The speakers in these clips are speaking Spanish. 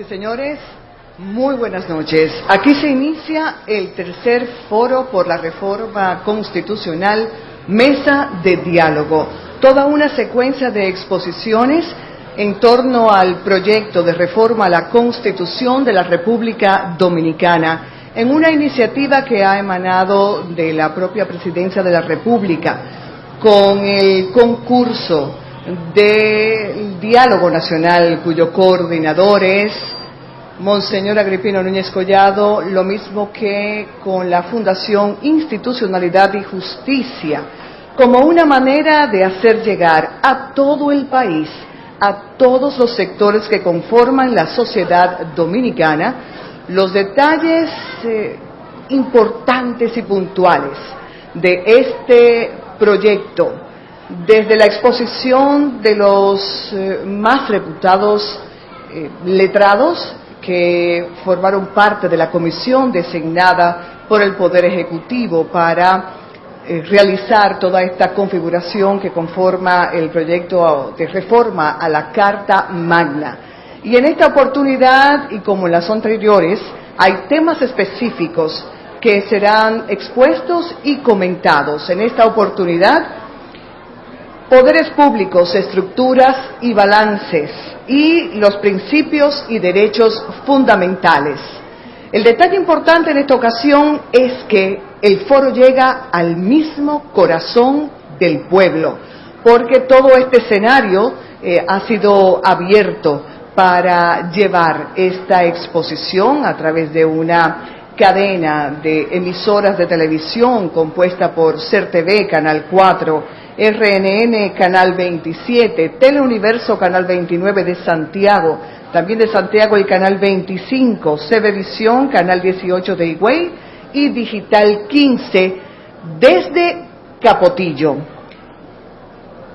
señores, muy buenas noches. Aquí se inicia el tercer foro por la reforma constitucional, Mesa de Diálogo. Toda una secuencia de exposiciones en torno al proyecto de reforma a la Constitución de la República Dominicana, en una iniciativa que ha emanado de la propia Presidencia de la República, con el concurso del Diálogo Nacional, cuyo coordinador es Monseñor Agripino Núñez Collado, lo mismo que con la Fundación Institucionalidad y Justicia, como una manera de hacer llegar a todo el país, a todos los sectores que conforman la sociedad dominicana, los detalles importantes y puntuales de este proyecto, desde la exposición de los más reputados letrados que formaron parte de la comisión designada por el Poder Ejecutivo para realizar toda esta configuración que conforma el proyecto de reforma a la Carta Magna. Y en esta oportunidad, y como en las anteriores, hay temas específicos que serán expuestos y comentados. En esta oportunidad, poderes públicos, estructuras y balances, y los principios y derechos fundamentales. El detalle importante en esta ocasión es que el foro llega al mismo corazón del pueblo, porque todo este escenario ha sido abierto para llevar esta exposición a través de una cadena de emisoras de televisión compuesta por CERTV, Canal 4, RNN, Canal 27, Teleuniverso, Canal 29 de Santiago, también de Santiago el Canal 25, CBvisión, Canal 18 de Higüey y Digital 15 desde Capotillo.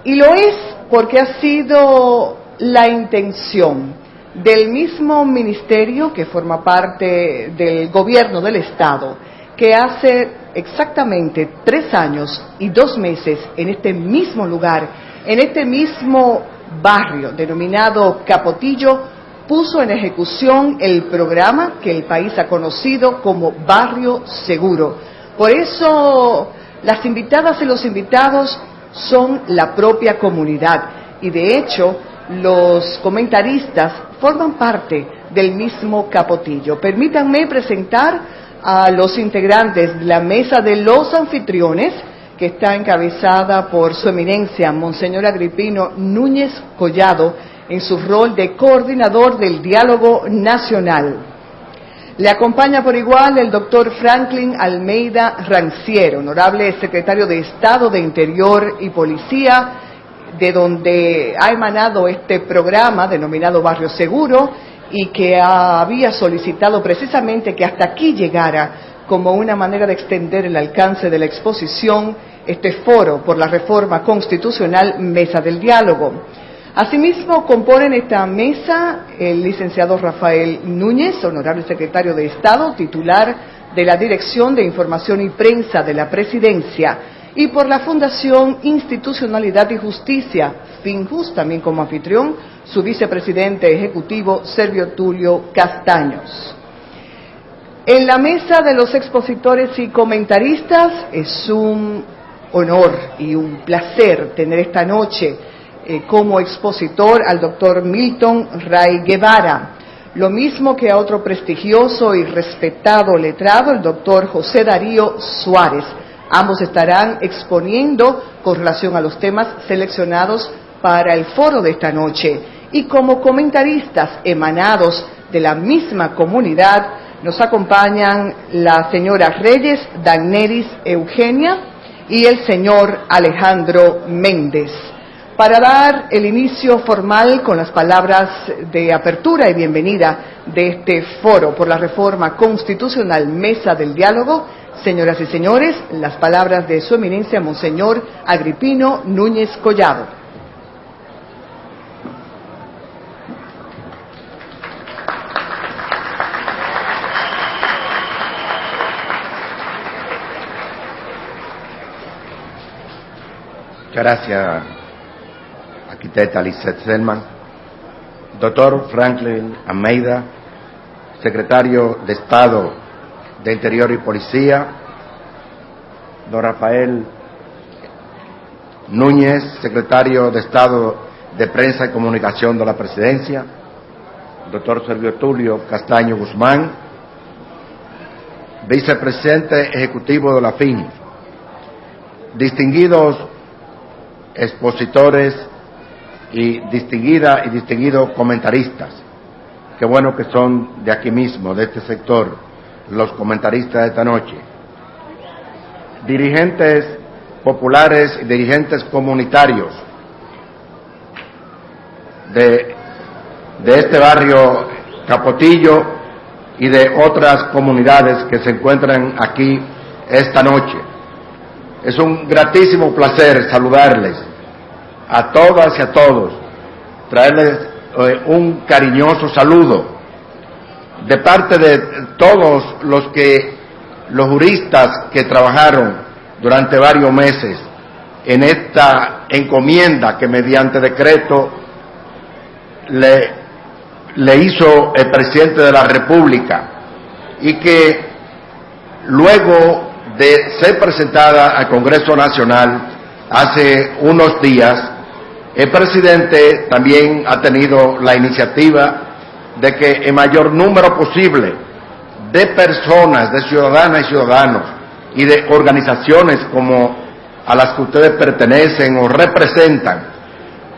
Y lo es porque ha sido la intención del mismo ministerio que forma parte del gobierno del Estado, que hace exactamente 3 años y 2 meses en este mismo lugar, en este mismo barrio denominado Capotillo, puso en ejecución el programa que el país ha conocido como Barrio Seguro. Por eso las invitadas y los invitados son la propia comunidad, y de hecho los comentaristas forman parte del mismo Capotillo. Permítanme presentar a los integrantes de la mesa de los anfitriones, que está encabezada por su eminencia, Monseñor Agripino Núñez Collado, en su rol de coordinador del Diálogo Nacional. Le acompaña por igual el doctor Franklin Almeida Rancière, honorable secretario de Estado de Interior y Policía, de donde ha emanado este programa denominado Barrio Seguro, y que había solicitado precisamente que hasta aquí llegara como una manera de extender el alcance de la exposición este foro por la reforma constitucional Mesa del Diálogo. Asimismo, componen esta mesa el licenciado Rafael Núñez, honorable secretario de Estado, titular de la Dirección de Información y Prensa de la Presidencia, y por la Fundación Institucionalidad y Justicia, FINJUS, también como anfitrión, su vicepresidente ejecutivo, Servio Tulio Castaños. En la mesa de los expositores y comentaristas es un honor y un placer tener esta noche como expositor al doctor Milton Ray Guevara, lo mismo que a otro prestigioso y respetado letrado, el doctor José Darío Suárez. Ambos estarán exponiendo con relación a los temas seleccionados para el foro de esta noche. Y como comentaristas emanados de la misma comunidad, nos acompañan la señora Reyes Dagneris Eugenia y el señor Alejandro Méndez. Para dar el inicio formal con las palabras de apertura y bienvenida de este foro por la reforma constitucional Mesa del Diálogo, señoras y señores, las palabras de su eminencia, Monseñor Agripino Núñez Collado. Muchas gracias, arquitecta Lizeth Selman. Doctor Franklin Almeida secretario de Estado de Interior y Policía, don Rafael Núñez, secretario de Estado de Prensa y Comunicación de la Presidencia, doctor Servio Tulio Castaño Guzmán, vicepresidente ejecutivo de la FIN, distinguidos expositores y distinguidos comentaristas, qué bueno que son de aquí mismo, de este sector, los comentaristas de esta noche, dirigentes populares y dirigentes comunitarios de este barrio Capotillo y de otras comunidades que se encuentran aquí esta noche. Es un gratísimo placer saludarles a todas y a todos, traerles un cariñoso saludo de parte de todos los juristas que trabajaron durante varios meses en esta encomienda que mediante decreto le hizo el presidente de la República, y que luego de ser presentada al Congreso Nacional hace unos días, el presidente también ha tenido la iniciativa de que el mayor número posible de personas, de ciudadanas y ciudadanos y de organizaciones como a las que ustedes pertenecen o representan,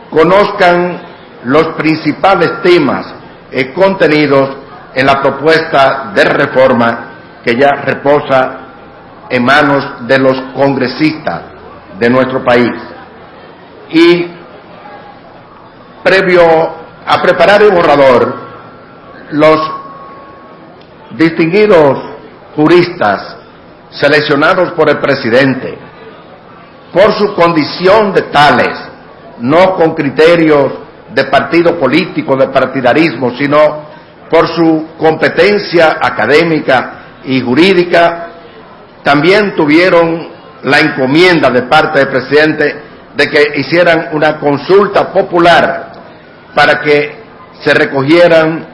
conozcan los principales temas contenidos en la propuesta de reforma que ya reposa en manos de los congresistas de nuestro país. Y previo a preparar el borrador, los distinguidos juristas seleccionados por el presidente, por su condición de tales, no con criterios de partido político, de partidarismo, sino por su competencia académica y jurídica, también tuvieron la encomienda de parte del presidente de que hicieran una consulta popular para que se recogieran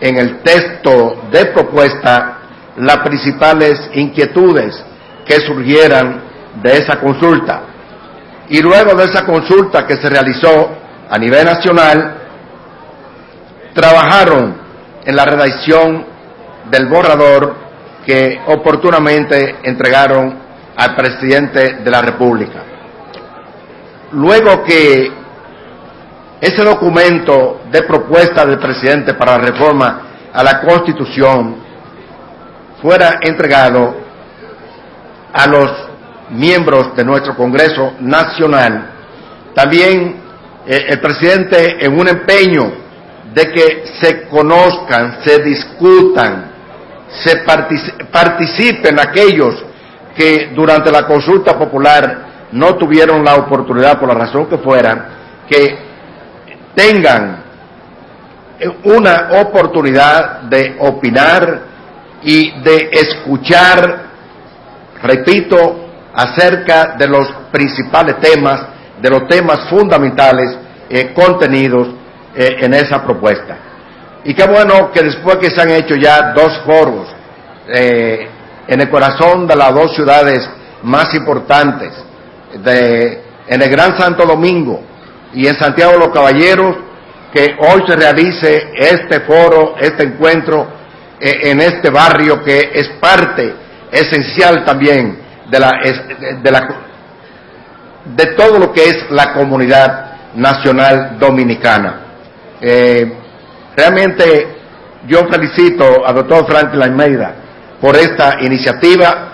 en el texto de propuesta las principales inquietudes que surgieran de esa consulta. Y luego de esa consulta que se realizó a nivel nacional, trabajaron en la redacción del borrador que oportunamente entregaron al presidente de la República. Luego que ese documento de propuesta del presidente para la reforma a la Constitución fuera entregado a los miembros de nuestro Congreso Nacional, también el presidente, en un empeño de que se conozcan, se discutan, se participen aquellos que durante la consulta popular no tuvieron la oportunidad, por la razón que fuera, que tengan una oportunidad de opinar y de escuchar, repito, acerca de los principales temas, de los temas fundamentales contenidos en esa propuesta. Y qué bueno que después que se han hecho ya 2 foros en el corazón de las 2 ciudades más importantes, en el Gran Santo Domingo y en Santiago de los Caballeros, que hoy se realice este foro, este encuentro en este barrio que es parte esencial también de todo lo que es la comunidad nacional dominicana. Realmente yo felicito al doctor Franklin Almeida por esta iniciativa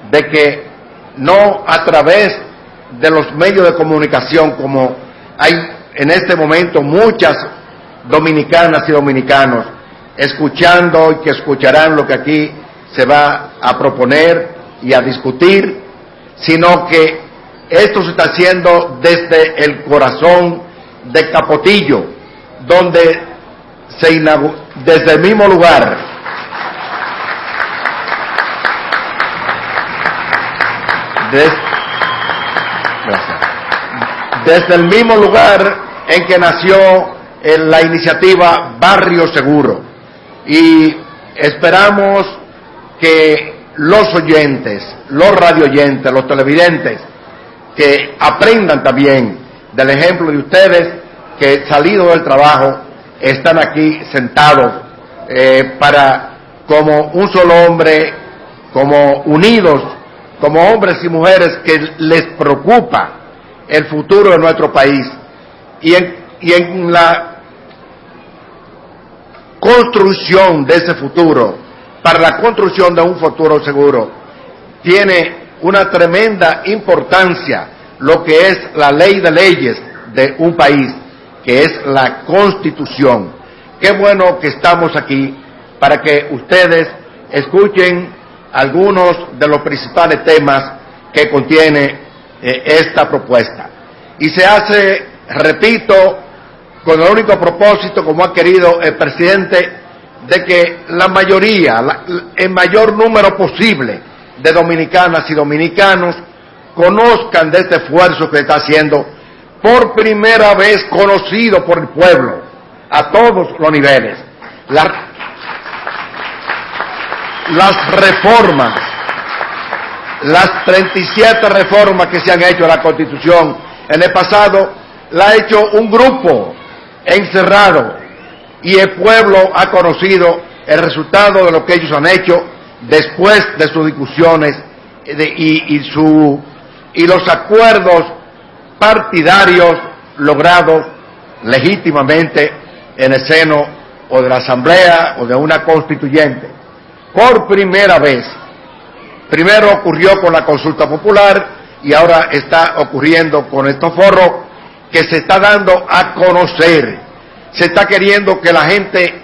de que no a través de los medios de comunicación, como hay en este momento muchas dominicanas y dominicanos escuchando y que escucharán lo que aquí se va a proponer y a discutir, sino que esto se está haciendo desde el corazón de Capotillo, donde se inauguró, desde el mismo lugar, desde el mismo lugar en que nació la iniciativa Barrio Seguro. Y esperamos que los oyentes, los radioyentes, los televidentes, que aprendan también del ejemplo de ustedes, que salido del trabajo están aquí sentados para, como un solo hombre, como unidos, como hombres y mujeres que les preocupa el futuro de nuestro país y en la construcción de ese futuro, para la construcción de un futuro seguro, tiene una tremenda importancia lo que es la ley de leyes de un país, que es la Constitución. Qué bueno que estamos aquí para que ustedes escuchen algunos de los principales temas que contiene esta propuesta. Y se hace, repito, con el único propósito, como ha querido el presidente, de que la mayoría, el mayor número posible de dominicanas y dominicanos conozcan de este esfuerzo que está haciendo, por primera vez conocido por el pueblo, a todos los niveles. Las reformas, las 37 reformas que se han hecho a la Constitución en el pasado, la ha hecho un grupo encerrado, y el pueblo ha conocido el resultado de lo que ellos han hecho después de sus discusiones y los acuerdos partidarios logrados legítimamente en el seno o de la Asamblea o de una constituyente. Por primera vez, primero ocurrió con la consulta popular y ahora está ocurriendo con estos foros que se está dando a conocer. Se está queriendo que la gente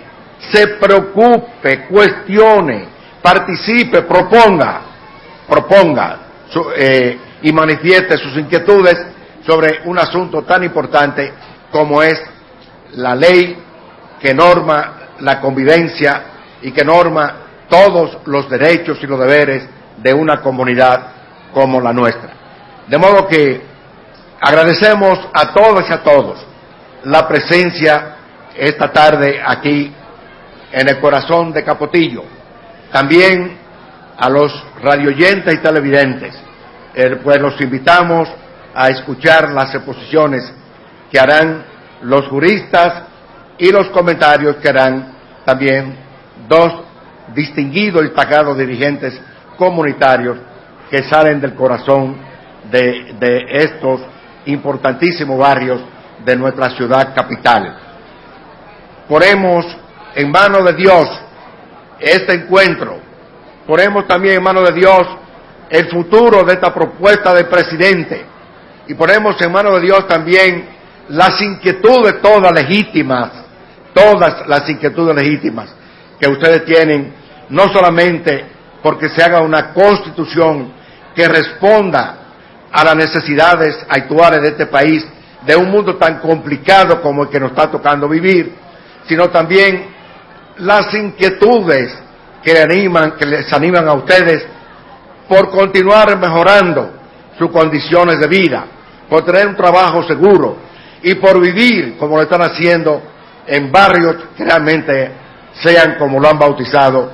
se preocupe, cuestione, participe, proponga y manifieste sus inquietudes sobre un asunto tan importante como es la ley que norma la convivencia y que norma todos los derechos y los deberes de una comunidad como la nuestra. De modo que agradecemos a todos y a todos la presencia esta tarde aquí en el corazón de Capotillo. También a los radioyentes y televidentes, pues los invitamos a escuchar las exposiciones que harán los juristas y los comentarios que harán también dos distinguidos y destacados dirigentes comunitarios que salen del corazón de estos importantísimos barrios de nuestra ciudad capital. Ponemos en manos de Dios este encuentro, ponemos también en manos de Dios el futuro de esta propuesta del presidente y ponemos en manos de Dios también las inquietudes todas las inquietudes legítimas que ustedes tienen, no solamente porque se haga una constitución que responda a las necesidades actuales de este país, de un mundo tan complicado como el que nos está tocando vivir, sino también las inquietudes que les animan a ustedes por continuar mejorando sus condiciones de vida, por tener un trabajo seguro y por vivir como lo están haciendo en barrios que realmente sean, como lo han bautizado,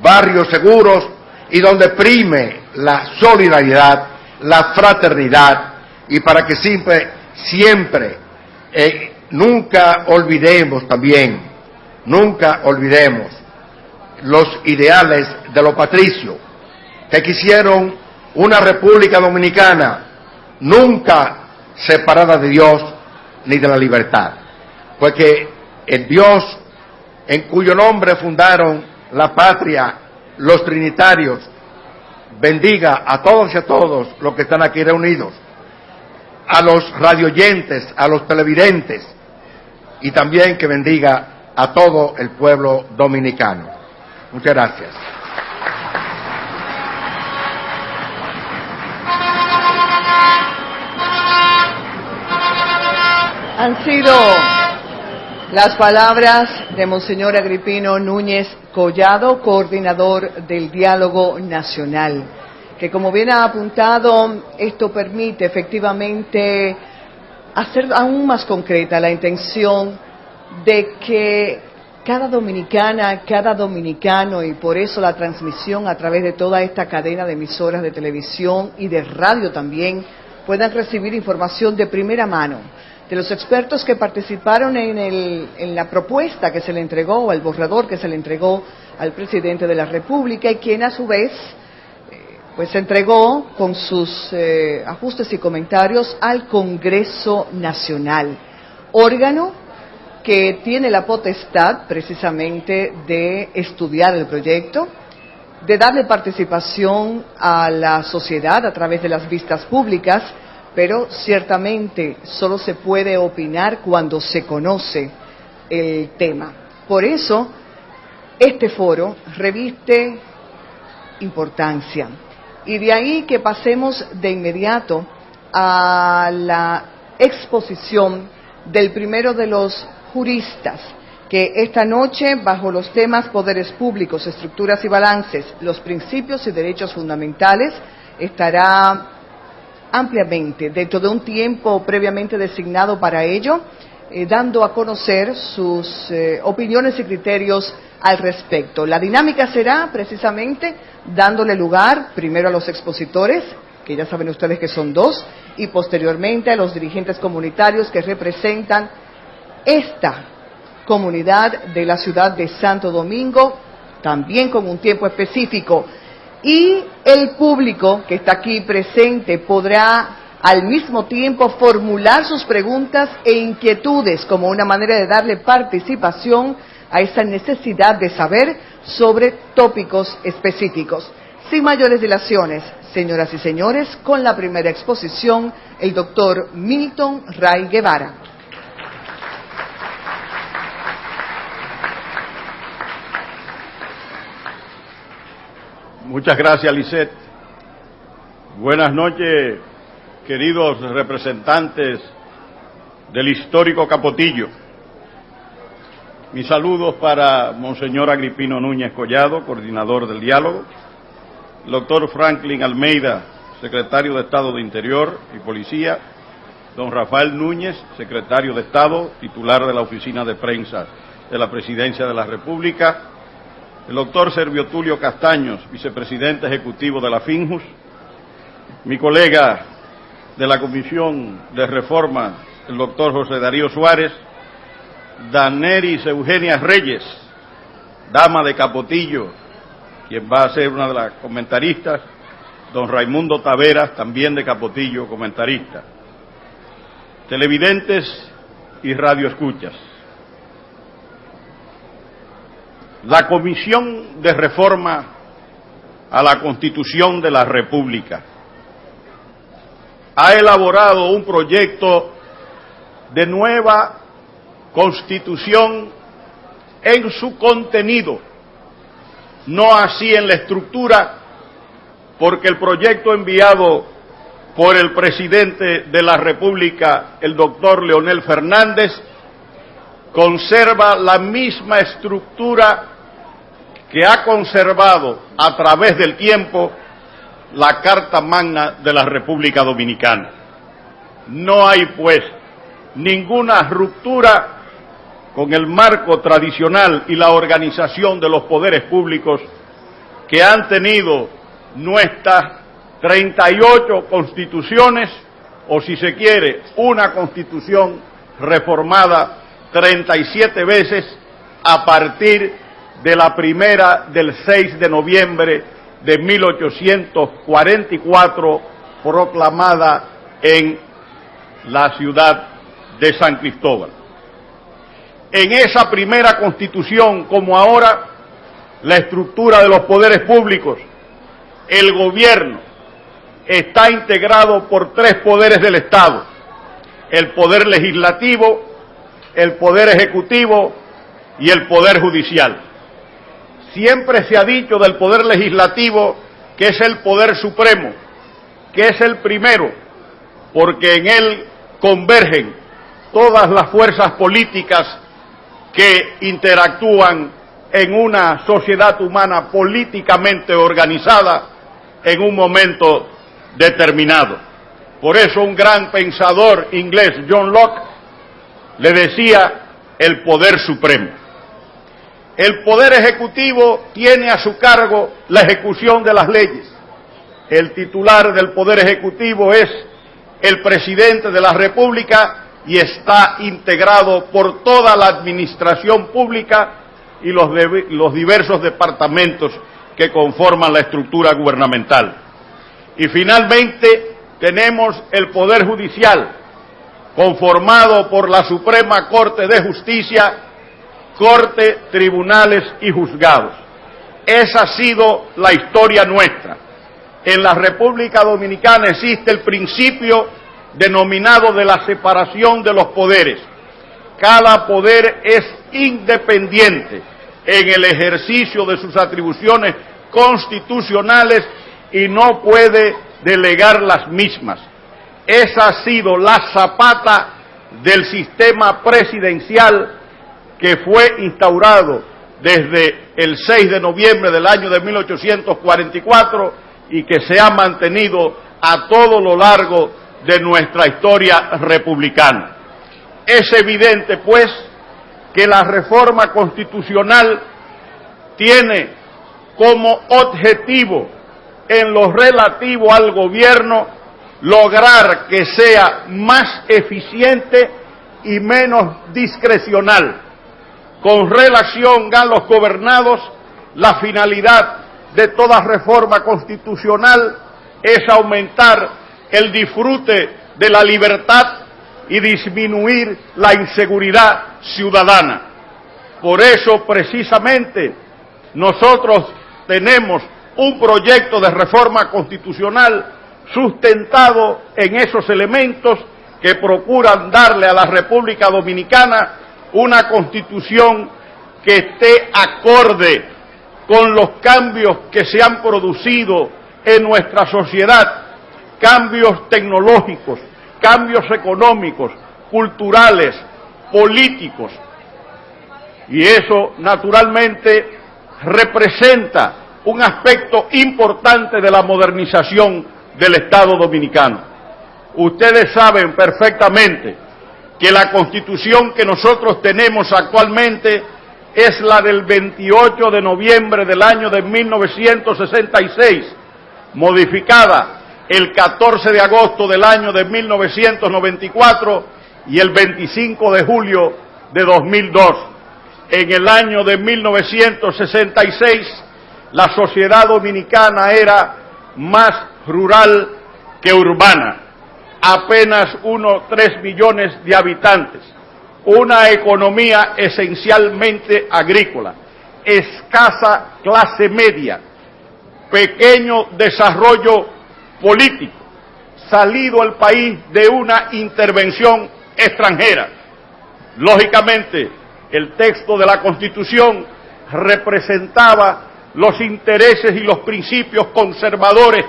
barrios seguros y donde prime la solidaridad, la fraternidad, y para que siempre nunca olvidemos los ideales de los patricios que quisieron una República Dominicana nunca separada de Dios ni de la libertad, porque el Dios en cuyo nombre fundaron la patria los trinitarios bendiga a todos y a todos los que están aquí reunidos, a los radioyentes, a los televidentes, y también que bendiga a todo el pueblo dominicano. Muchas gracias. Han sido las palabras de Monseñor Agripino Núñez Collado, coordinador del Diálogo Nacional, que, como bien ha apuntado, esto permite efectivamente hacer aún más concreta la intención de que cada dominicana, cada dominicano, y por eso la transmisión a través de toda esta cadena de emisoras de televisión y de radio también, puedan recibir información de primera mano de los expertos que participaron en la propuesta que se le entregó, o el borrador que se le entregó al presidente de la República, y quien a su vez pues se entregó con sus ajustes y comentarios al Congreso Nacional, órgano que tiene la potestad precisamente de estudiar el proyecto, de darle participación a la sociedad a través de las vistas públicas, pero ciertamente solo se puede opinar cuando se conoce el tema. Por eso, este foro reviste importancia. Y de ahí que pasemos de inmediato a la exposición del primero de los juristas, que esta noche, bajo los temas poderes públicos, estructuras y balances, los principios y derechos fundamentales, estará ampliamente, dentro de un tiempo previamente designado para ello, dando a conocer sus opiniones y criterios al respecto. La dinámica será precisamente dándole lugar primero a los expositores, que ya saben ustedes que son dos, y posteriormente a los dirigentes comunitarios que representan esta comunidad de la ciudad de Santo Domingo, también con un tiempo específico. Y el público que está aquí presente podrá al mismo tiempo formular sus preguntas e inquietudes como una manera de darle participación a esa necesidad de saber sobre tópicos específicos. Sin mayores dilaciones, señoras y señores, con la primera exposición, el doctor Milton Ray Guevara. Muchas gracias, Lisette. Buenas noches, queridos representantes del histórico Capotillo. Mis saludos para Monseñor Agripino Núñez Collado, coordinador del diálogo, el doctor Franklin Almeida, secretario de Estado de Interior y Policía, don Rafael Núñez, secretario de Estado, titular de la Oficina de Prensa de la Presidencia de la República, el doctor Servio Tulio Castaños, vicepresidente ejecutivo de la FINJUS, mi colega de la Comisión de Reforma, el doctor José Darío Suárez, Daneris Eugenia Reyes, dama de Capotillo, quien va a ser una de las comentaristas, don Raimundo Taveras, también de Capotillo, comentarista, televidentes y radioescuchas. La Comisión de Reforma a la Constitución de la República ha elaborado un proyecto de nueva Constitución en su contenido, no así en la estructura, porque el proyecto enviado por el presidente de la República, el doctor Leonel Fernández, conserva la misma estructura que ha conservado a través del tiempo la Carta Magna de la República Dominicana. No hay, pues, ninguna ruptura con el marco tradicional y la organización de los poderes públicos que han tenido nuestras 38 constituciones, o si se quiere, una constitución reformada 37 veces a partir de la primera del 6 de noviembre de 1844, proclamada en la ciudad de San Cristóbal. En esa primera constitución, como ahora, la estructura de los poderes públicos, el gobierno está integrado por tres poderes del Estado: el poder legislativo, el poder ejecutivo y el poder judicial. Siempre se ha dicho del poder legislativo que es el poder supremo, que es el primero, porque en él convergen todas las fuerzas políticas que interactúan en una sociedad humana políticamente organizada en un momento determinado. Por eso un gran pensador inglés, John Locke, le decía el poder supremo. El Poder Ejecutivo tiene a su cargo la ejecución de las leyes. El titular del Poder Ejecutivo es el Presidente de la República y está integrado por toda la administración pública y los diversos departamentos que conforman la estructura gubernamental. Y finalmente tenemos el Poder Judicial, conformado por la Suprema Corte de Justicia, Corte, tribunales y juzgados. Esa ha sido la historia nuestra. En la República Dominicana existe el principio denominado de la separación de los poderes. Cada poder es independiente en el ejercicio de sus atribuciones constitucionales y no puede delegar las mismas. Esa ha sido la zapata del sistema presidencial que fue instaurado desde el 6 de noviembre del año de 1844 y que se ha mantenido a todo lo largo de nuestra historia republicana. Es evidente, pues, que la reforma constitucional tiene como objetivo, en lo relativo al gobierno, lograr que sea más eficiente y menos discrecional. Con relación a los gobernados, la finalidad de toda reforma constitucional es aumentar el disfrute de la libertad y disminuir la inseguridad ciudadana. Por eso, precisamente, nosotros tenemos un proyecto de reforma constitucional sustentado en esos elementos que procuran darle a la República Dominicana una constitución que esté acorde con los cambios que se han producido en nuestra sociedad, cambios tecnológicos, cambios económicos, culturales, políticos. Y eso, naturalmente, representa un aspecto importante de la modernización del Estado dominicano. Ustedes saben perfectamente que la Constitución que nosotros tenemos actualmente es la del 28 de noviembre del año de 1966, modificada el 14 de agosto del año de 1994 y el 25 de julio de 2002. En el año de 1966, la sociedad dominicana era más rural que urbana, apenas 3 millones de habitantes, una economía esencialmente agrícola, escasa clase media, pequeño desarrollo político, salido el país de una intervención extranjera. Lógicamente, el texto de la Constitución representaba los intereses y los principios conservadores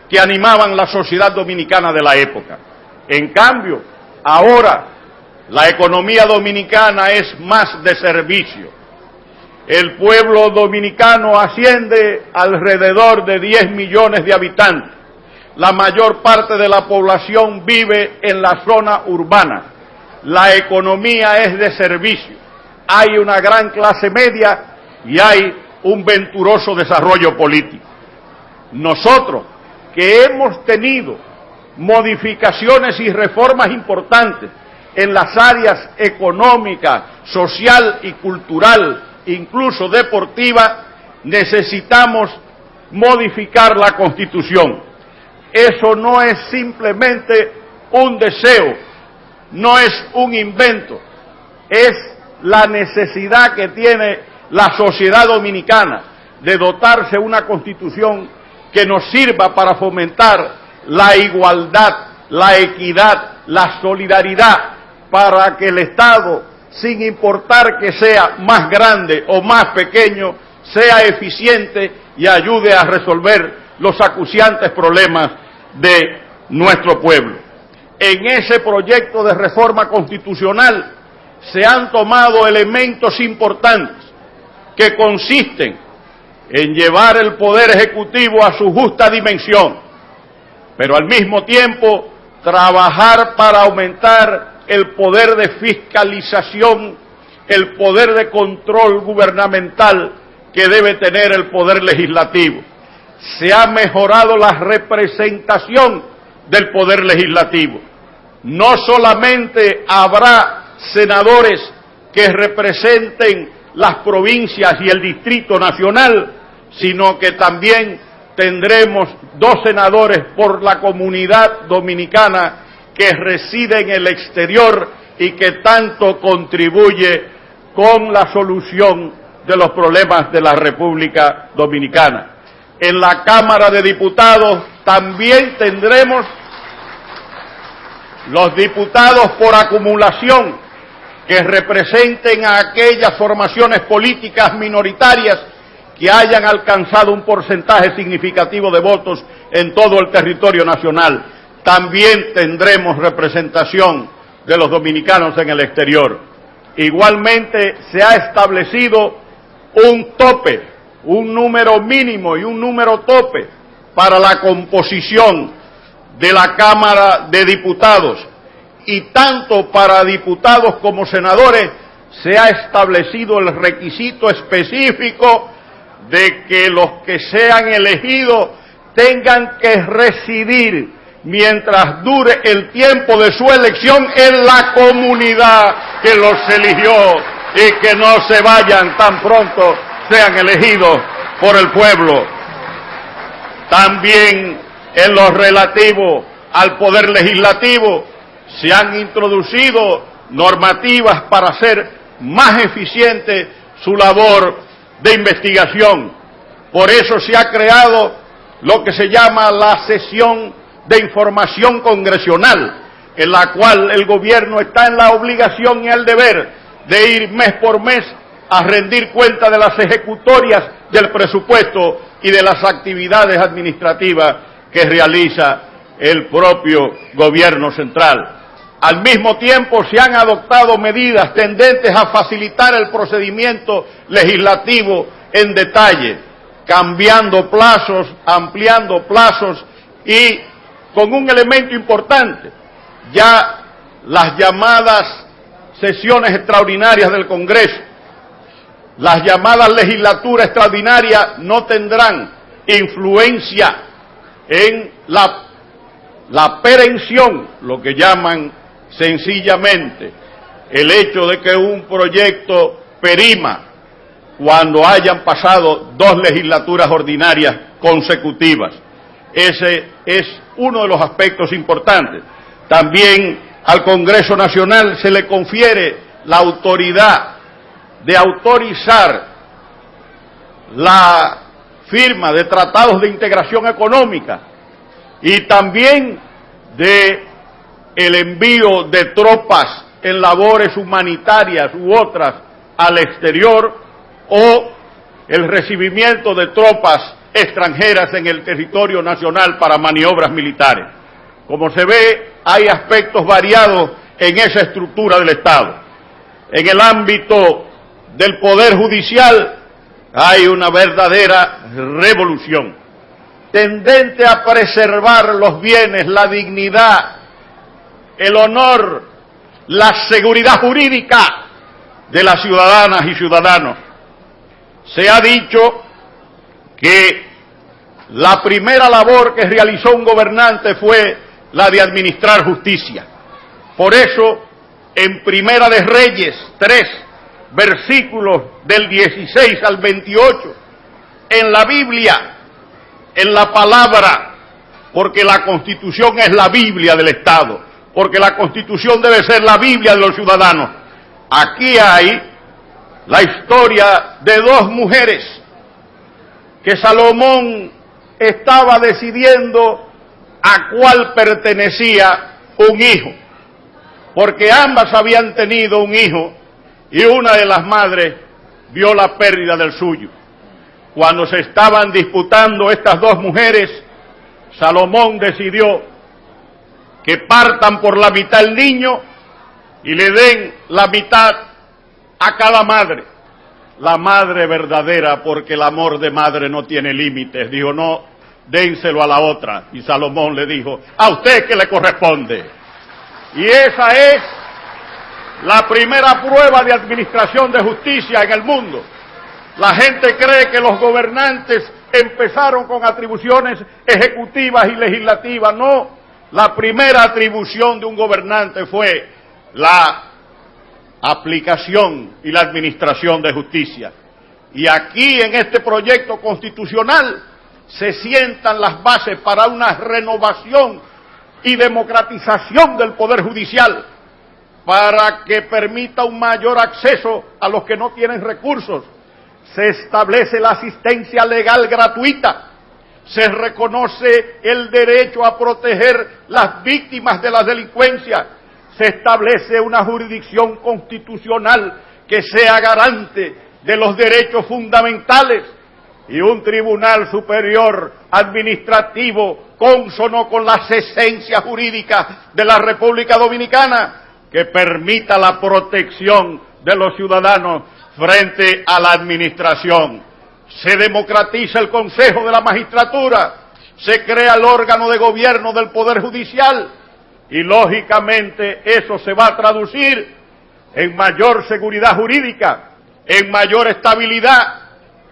que animaban la sociedad dominicana de la época. En cambio, ahora la economía dominicana es más de servicio. El pueblo dominicano asciende alrededor de 10 millones de habitantes. La mayor parte de la población vive en la zona urbana. La economía es de servicio. Hay una gran clase media y hay un venturoso desarrollo político. Nosotros, que hemos tenido modificaciones y reformas importantes en las áreas económica, social y cultural, incluso deportiva, necesitamos modificar la Constitución. Eso no es simplemente un deseo, no es un invento, es la necesidad que tiene la sociedad dominicana de dotarse una Constitución que nos sirva para fomentar la igualdad, la equidad, la solidaridad, para que el Estado, sin importar que sea más grande o más pequeño, sea eficiente y ayude a resolver los acuciantes problemas de nuestro pueblo. En ese proyecto de reforma constitucional se han tomado elementos importantes que consisten en llevar el Poder Ejecutivo a su justa dimensión, pero al mismo tiempo trabajar para aumentar el poder de fiscalización el poder de control gubernamental que debe tener el poder legislativo. Se ha mejorado la representación del poder legislativo. No solamente habrá senadores que representen las provincias y el Distrito Nacional, sino que también tendremos 2 senadores por la comunidad dominicana que reside en el exterior y que tanto contribuye con la solución de los problemas de la República Dominicana. En la Cámara de Diputados también tendremos los diputados por acumulación que representen a aquellas formaciones políticas minoritarias que hayan alcanzado un porcentaje significativo de votos en todo el territorio nacional. También tendremos representación de los dominicanos en el exterior. Igualmente se ha establecido un tope, un número mínimo y un número tope para la composición de la Cámara de Diputados, y tanto para diputados como senadores se ha establecido el requisito específico de que los que sean elegidos tengan que residir mientras dure el tiempo de su elección en la comunidad que los eligió, y que no se vayan tan pronto sean elegidos por el pueblo. También en lo relativo al poder legislativo se han introducido normativas para hacer más eficiente su labor de investigación. Por eso se ha creado lo que se llama la sesión de información congresional, en la cual el gobierno está en la obligación y el deber de ir mes por mes a rendir cuenta de las ejecutorias del presupuesto y de las actividades administrativas que realiza el propio gobierno central. Al mismo tiempo se han adoptado medidas tendentes a facilitar el procedimiento legislativo en detalle, cambiando plazos, ampliando plazos y con un elemento importante: ya las llamadas sesiones extraordinarias del Congreso, las llamadas legislaturas extraordinarias no tendrán influencia en la perención, lo que llaman sencillamente el hecho de que un proyecto perima cuando hayan pasado 2 legislaturas ordinarias consecutivas. Ese es uno de los aspectos importantes. También al Congreso Nacional se le confiere la autoridad de autorizar la firma de tratados de integración económica y también de el envío de tropas en labores humanitarias u otras al exterior, o el recibimiento de tropas extranjeras en el territorio nacional para maniobras militares. Como se ve, hay aspectos variados en esa estructura del Estado. En el ámbito del Poder Judicial hay una verdadera revolución, tendente a preservar los bienes, la dignidad, el honor, la seguridad jurídica de las ciudadanas y ciudadanos. Se ha dicho que la primera labor que realizó un gobernante fue la de administrar justicia. Por eso, en Primera de Reyes 3, versículos del 16 al 28, en la Biblia, en la palabra, porque la Constitución es la Biblia del Estado, porque la Constitución debe ser la Biblia de los ciudadanos. Aquí hay la historia de 2 mujeres que Salomón estaba decidiendo a cuál pertenecía un hijo, porque ambas habían tenido un hijo y una de las madres vio la pérdida del suyo. Cuando se estaban disputando estas 2 mujeres, Salomón decidió que partan por la mitad el niño y le den la mitad a cada madre. La madre verdadera, porque el amor de madre no tiene límites, dijo: no, dénselo a la otra. Y Salomón le dijo: a usted que le corresponde. Y esa es la primera prueba de administración de justicia en el mundo. La gente cree que los gobernantes empezaron con atribuciones ejecutivas y legislativas. No, la primera atribución de un gobernante fue la aplicación y la administración de justicia. Y aquí, en este proyecto constitucional, se sientan las bases para una renovación y democratización del Poder Judicial, para que permita un mayor acceso a los que no tienen recursos. Se establece la asistencia legal gratuita, se reconoce el derecho a proteger las víctimas de la delincuencia, se establece una jurisdicción constitucional que sea garante de los derechos fundamentales y un tribunal superior administrativo cónsono con las esencias jurídicas de la República Dominicana, que permita la protección de los ciudadanos frente a la administración. Se democratiza el Consejo de la Magistratura, se crea el órgano de gobierno del Poder Judicial y, lógicamente, eso se va a traducir en mayor seguridad jurídica, en mayor estabilidad,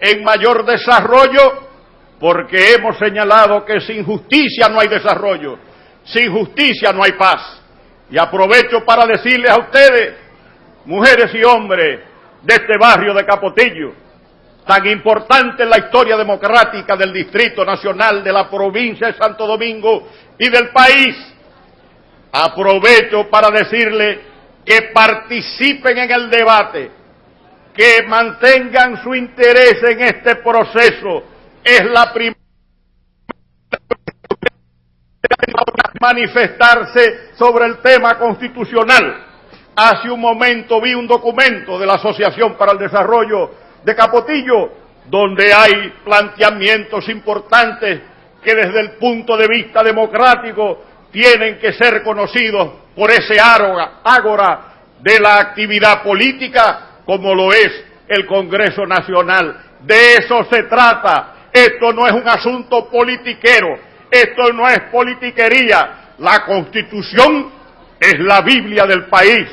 en mayor desarrollo, porque hemos señalado que sin justicia no hay desarrollo, sin justicia no hay paz. Y aprovecho para decirles a ustedes, mujeres y hombres de este barrio de Capotillo, tan importante en la historia democrática del Distrito Nacional, de la provincia de Santo Domingo y del país, aprovecho para decirles que participen en el debate, que mantengan su interés en este proceso. Es la primera manifestarse sobre el tema constitucional. Hace un momento vi un documento de la Asociación para el Desarrollo de Capotillo, donde hay planteamientos importantes que desde el punto de vista democrático tienen que ser conocidos por ese ágora de la actividad política, como lo es el Congreso Nacional. De eso se trata. Esto no es un asunto politiquero, esto no es politiquería. La Constitución es la Biblia del país,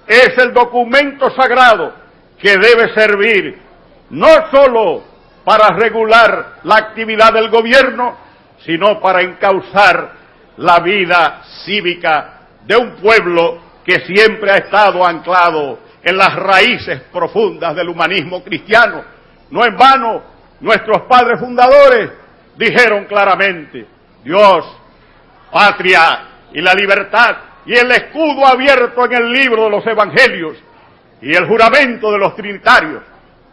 es el documento sagrado que debe servir no solo para regular la actividad del gobierno, sino para encauzar la vida cívica de un pueblo que siempre ha estado anclado en las raíces profundas del humanismo cristiano. No en vano, nuestros padres fundadores dijeron claramente: Dios, patria y la libertad, y el escudo abierto en el libro de los evangelios, y el juramento de los trinitarios,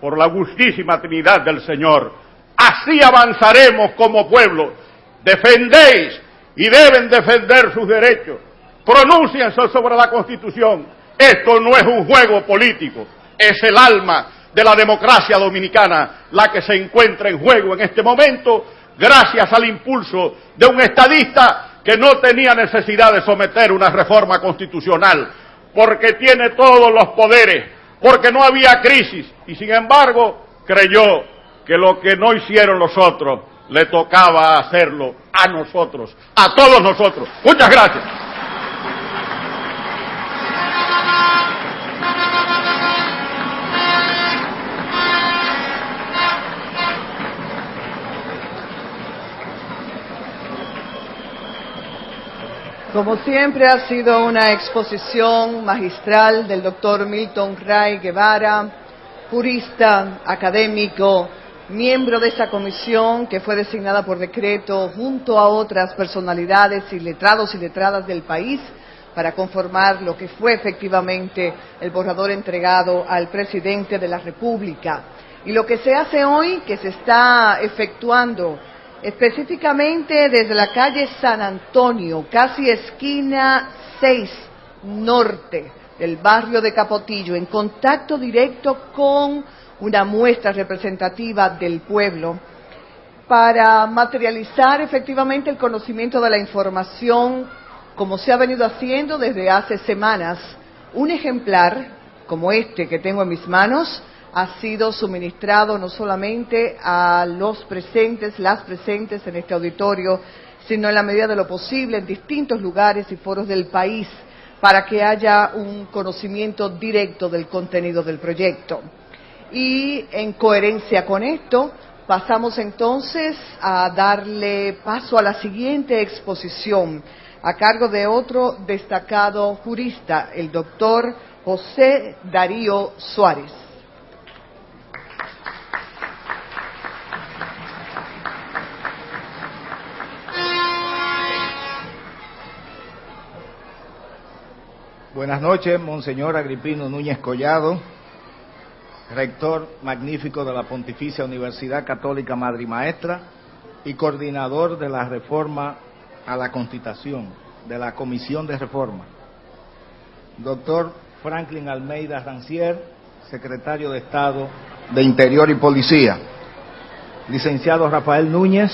por la justísima Trinidad del Señor. Así avanzaremos como pueblo. Defendéis y deben defender sus derechos. Pronúnciense sobre la Constitución. Esto no es un juego político, es el alma de la democracia dominicana la que se encuentra en juego en este momento, gracias al impulso de un estadista que no tenía necesidad de someter una reforma constitucional, porque tiene todos los poderes, porque no había crisis, y sin embargo creyó que lo que no hicieron los otros le tocaba hacerlo a nosotros, a todos nosotros. Muchas gracias. Como siempre, ha sido una exposición magistral del doctor Milton Ray Guevara, jurista, académico, miembro de esta comisión que fue designada por decreto junto a otras personalidades y letrados y letradas del país para conformar lo que fue efectivamente el borrador entregado al presidente de la República. Y lo que se hace hoy, que se está efectuando específicamente desde la calle San Antonio, casi esquina 6 norte del barrio de Capotillo, en contacto directo con una muestra representativa del pueblo, para materializar efectivamente el conocimiento de la información, como se ha venido haciendo desde hace semanas. Un ejemplar como este que tengo en mis manos ha sido suministrado no solamente a los presentes, las presentes en este auditorio, sino en la medida de lo posible en distintos lugares y foros del país, para que haya un conocimiento directo del contenido del proyecto. Y en coherencia con esto, pasamos entonces a darle paso a la siguiente exposición, a cargo de otro destacado jurista, el doctor José Darío Suárez. Buenas noches, Monseñor Agripino Núñez Collado, rector magnífico de la Pontificia Universidad Católica Madre y Maestra y coordinador de la reforma a la Constitución, de la Comisión de Reforma. Doctor Franklin Almeida Rancier, secretario de Estado de Interior y Policía. Licenciado Rafael Núñez,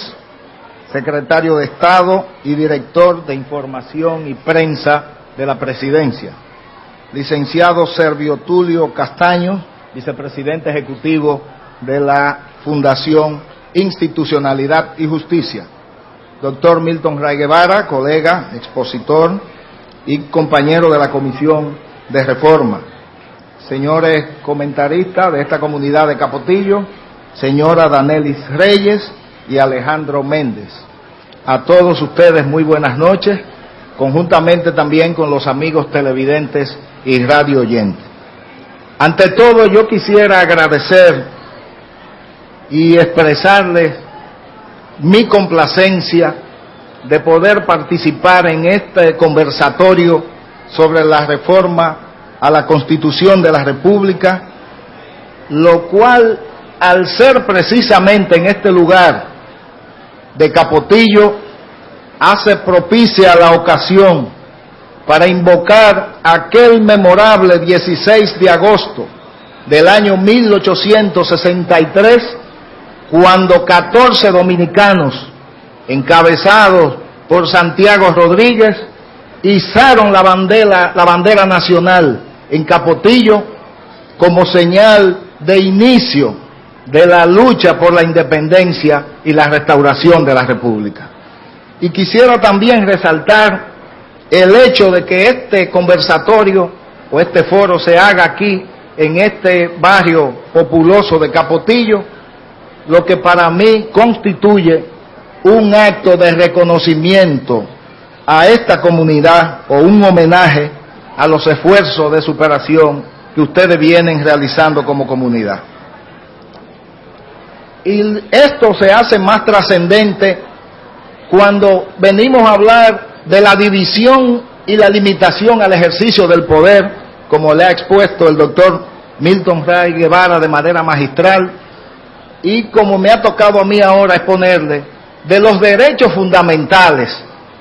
secretario de Estado y director de Información y Prensa de la Presidencia. Licenciado Servio Tulio Castaño, vicepresidente ejecutivo de la Fundación Institucionalidad y Justicia. Doctor Milton Ray Guevara, colega, expositor y compañero de la Comisión de Reforma. Señores comentaristas de esta comunidad de Capotillo, señora Danelis Reyes y Alejandro Méndez. A todos ustedes muy buenas noches, conjuntamente también con los amigos televidentes y radio oyentes. Ante todo, yo quisiera agradecer y expresarles mi complacencia de poder participar en este conversatorio sobre la reforma a la Constitución de la República, lo cual, al ser precisamente en este lugar de Capotillo, hace propicia la ocasión para invocar aquel memorable 16 de agosto del año 1863, cuando 14 dominicanos, encabezados por Santiago Rodríguez, izaron la bandera nacional en Capotillo como señal de inicio de la lucha por la independencia y la restauración de la República. Y quisiera también resaltar el hecho de que este conversatorio o este foro se haga aquí, en este barrio populoso de Capotillo, lo que para mí constituye un acto de reconocimiento a esta comunidad o un homenaje a los esfuerzos de superación que ustedes vienen realizando como comunidad. Y esto se hace más trascendente cuando venimos a hablar de la división y la limitación al ejercicio del poder, como le ha expuesto el doctor Milton Ray Guevara de manera magistral, y como me ha tocado a mí ahora exponerle, de los derechos fundamentales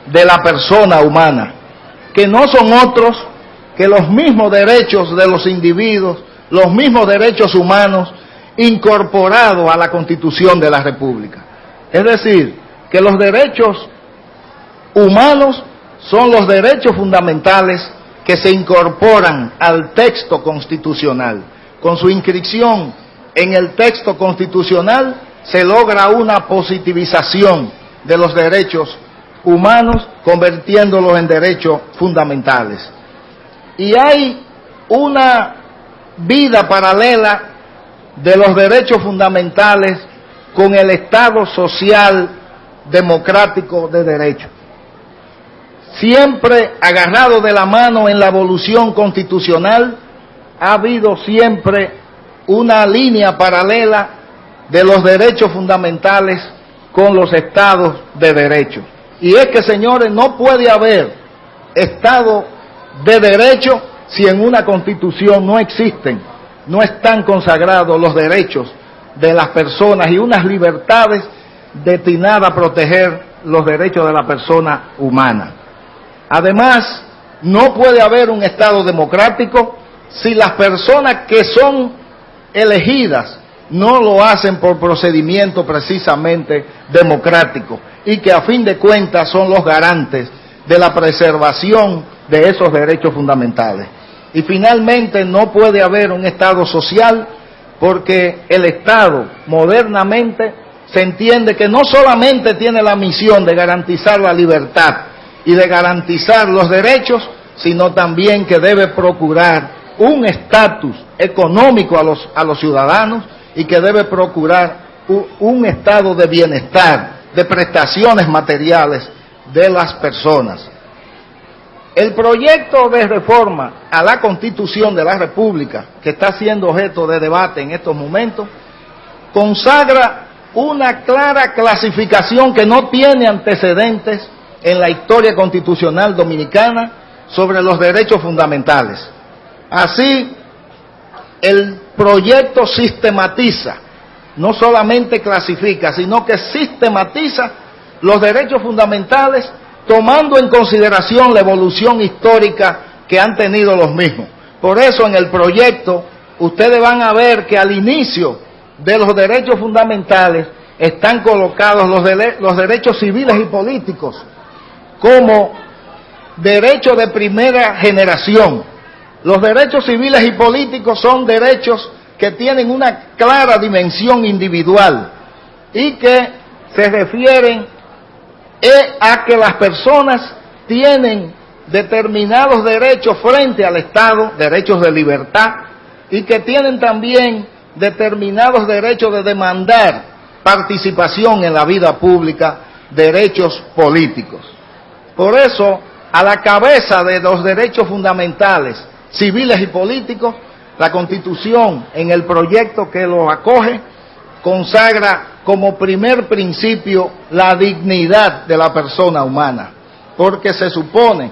de la persona humana, que no son otros que los mismos derechos de los individuos, los mismos derechos humanos incorporados a la Constitución de la República. Es decir, que los derechos humanos son los derechos fundamentales que se incorporan al texto constitucional. Con su inscripción en el texto constitucional se logra una positivización de los derechos humanos, convirtiéndolos en derechos fundamentales. Y hay una vida paralela de los derechos fundamentales con el Estado social democrático de derecho. Siempre agarrado de la mano en la evolución constitucional, ha habido siempre una línea paralela de los derechos fundamentales con los estados de derecho. Y es que, señores, no puede haber estado de derecho si en una constitución no existen, no están consagrados los derechos de las personas y unas libertades destinadas a proteger los derechos de la persona humana. Además, no puede haber un Estado democrático si las personas que son elegidas no lo hacen por procedimiento precisamente democrático y que a fin de cuentas son los garantes de la preservación de esos derechos fundamentales. Y finalmente no puede haber un Estado social porque el Estado modernamente se entiende que no solamente tiene la misión de garantizar la libertad y de garantizar los derechos, sino también que debe procurar un estatus económico a los ciudadanos y que debe procurar un estado de bienestar, de prestaciones materiales de las personas. El proyecto de reforma a la Constitución de la República, que está siendo objeto de debate en estos momentos, consagra una clara clasificación que no tiene antecedentes en la historia constitucional dominicana sobre los derechos fundamentales. Así, el proyecto sistematiza, no solamente clasifica, sino que sistematiza los derechos fundamentales, tomando en consideración la evolución histórica que han tenido los mismos. Por eso en el proyecto ustedes van a ver que al inicio de los derechos fundamentales están colocados los derechos civiles y políticos como derechos de primera generación. Los derechos civiles y políticos son derechos que tienen una clara dimensión individual y que se refieren a que las personas tienen determinados derechos frente al Estado, derechos de libertad, y que tienen también determinados derechos de demandar participación en la vida pública, derechos políticos. Por eso, a la cabeza de los derechos fundamentales, civiles y políticos, la Constitución, en el proyecto que lo acoge, consagra como primer principio la dignidad de la persona humana, porque se supone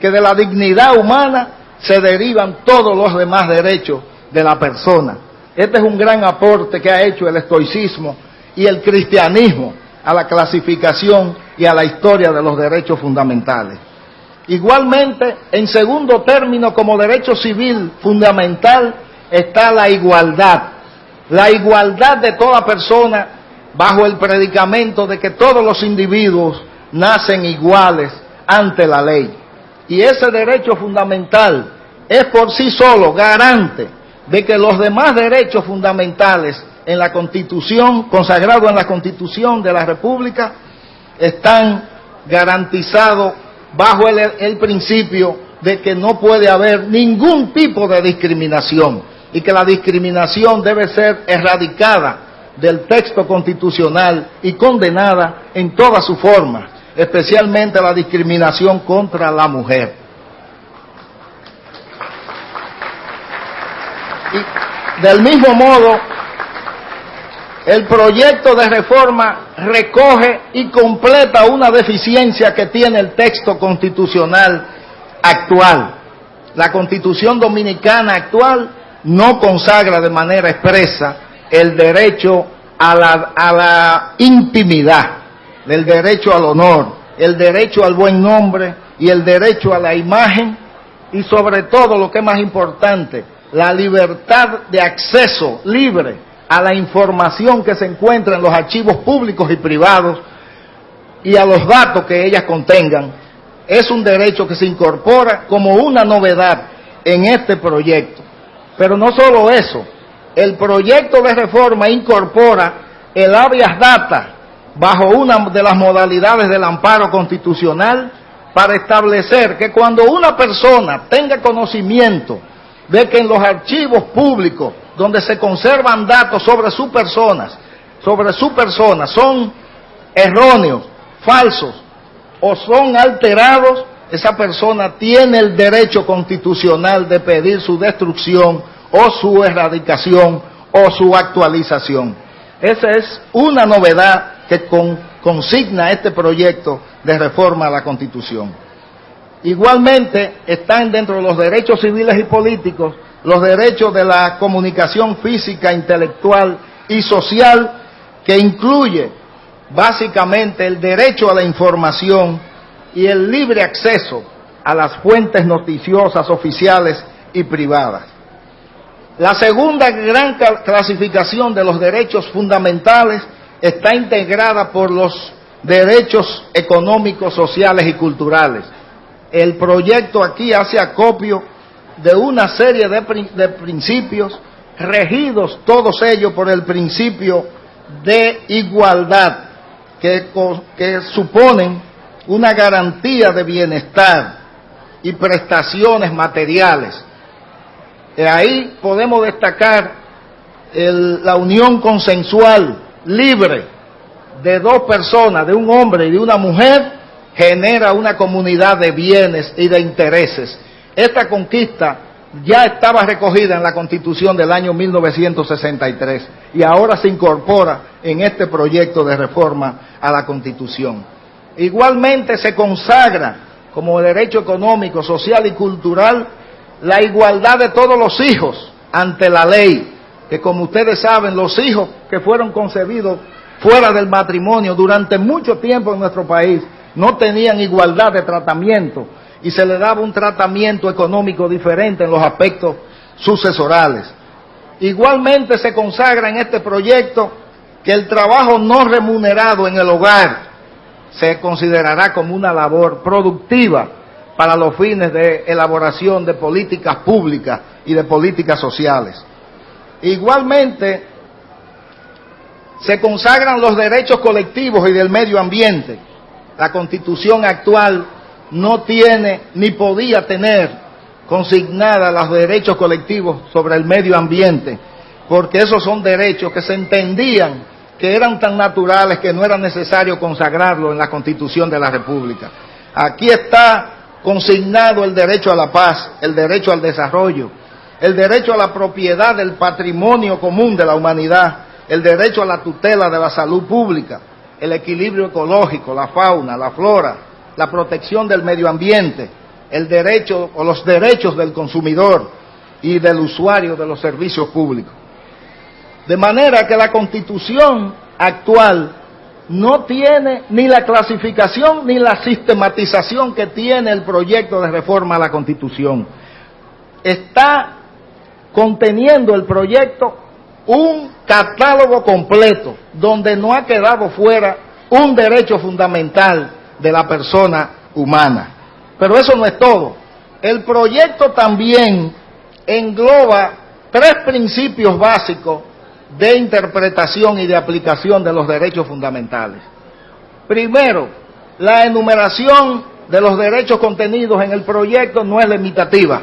que de la dignidad humana se derivan todos los demás derechos de la persona. Este es un gran aporte que ha hecho el estoicismo y el cristianismo a la clasificación y a la historia de los derechos fundamentales. Igualmente, en segundo término, como derecho civil fundamental, está la igualdad de toda persona bajo el predicamento de que todos los individuos nacen iguales ante la ley. Y ese derecho fundamental es por sí solo garante de que los demás derechos fundamentales en la Constitución, consagrados en la Constitución de la República, están garantizados bajo el principio de que no puede haber ningún tipo de discriminación y que la discriminación debe ser erradicada del texto constitucional y condenada en todas sus formas, especialmente la discriminación contra la mujer. Y del mismo modo, el proyecto de reforma recoge y completa una deficiencia que tiene el texto constitucional actual. La Constitución dominicana actual no consagra de manera expresa el derecho a la intimidad, el derecho al honor, el derecho al buen nombre y el derecho a la imagen y sobre todo, lo que es más importante, la libertad de acceso libre a la información que se encuentra en los archivos públicos y privados y a los datos que ellas contengan. Es un derecho que se incorpora como una novedad en este proyecto. Pero no solo eso, el proyecto de reforma incorpora el habeas data bajo una de las modalidades del amparo constitucional para establecer que cuando una persona tenga conocimiento de que en los archivos públicos donde se conservan datos sobre su persona son erróneos, falsos o son alterados, esa persona tiene el derecho constitucional de pedir su destrucción o su erradicación o su actualización. Esa es una novedad que consigna este proyecto de reforma a la Constitución. Igualmente están dentro de los derechos civiles y políticos los derechos de la comunicación física, intelectual y social, que incluye básicamente el derecho a la información y el libre acceso a las fuentes noticiosas oficiales y privadas. La segunda gran clasificación de los derechos fundamentales está integrada por los derechos económicos, sociales y culturales. El proyecto aquí hace acopio de una serie de principios regidos todos ellos por el principio de igualdad que suponen una garantía de bienestar y prestaciones materiales. Ahí podemos destacar la unión consensual, libre, de dos personas, de un hombre y de una mujer, genera una comunidad de bienes y de intereses. Esta conquista ya estaba recogida en la Constitución del año 1963 y ahora se incorpora en este proyecto de reforma a la Constitución. Igualmente se consagra como derecho económico, social y cultural la igualdad de todos los hijos ante la ley, que como ustedes saben, los hijos que fueron concebidos fuera del matrimonio durante mucho tiempo en nuestro país no tenían igualdad de tratamiento y se le daba un tratamiento económico diferente en los aspectos sucesorales. Igualmente se consagra en este proyecto que el trabajo no remunerado en el hogar se considerará como una labor productiva para los fines de elaboración de políticas públicas y de políticas sociales. Igualmente, se consagran los derechos colectivos y del medio ambiente. La Constitución actual no tiene ni podía tener consignada los derechos colectivos sobre el medio ambiente, porque esos son derechos que se entendían que eran tan naturales que no era necesario consagrarlo en la Constitución de la República. Aquí está consignado el derecho a la paz, el derecho al desarrollo, el derecho a la propiedad del patrimonio común de la humanidad, el derecho a la tutela de la salud pública, el equilibrio ecológico, la fauna, la flora, la protección del medio ambiente, el derecho o los derechos del consumidor y del usuario de los servicios públicos. De manera que la Constitución actual no tiene ni la clasificación ni la sistematización que tiene el proyecto de reforma a la Constitución. Está conteniendo el proyecto un catálogo completo donde no ha quedado fuera un derecho fundamental de la persona humana. Pero eso no es todo. El proyecto también engloba 3 principios básicos de interpretación y de aplicación de los derechos fundamentales. Primero, la enumeración de los derechos contenidos en el proyecto no es limitativa.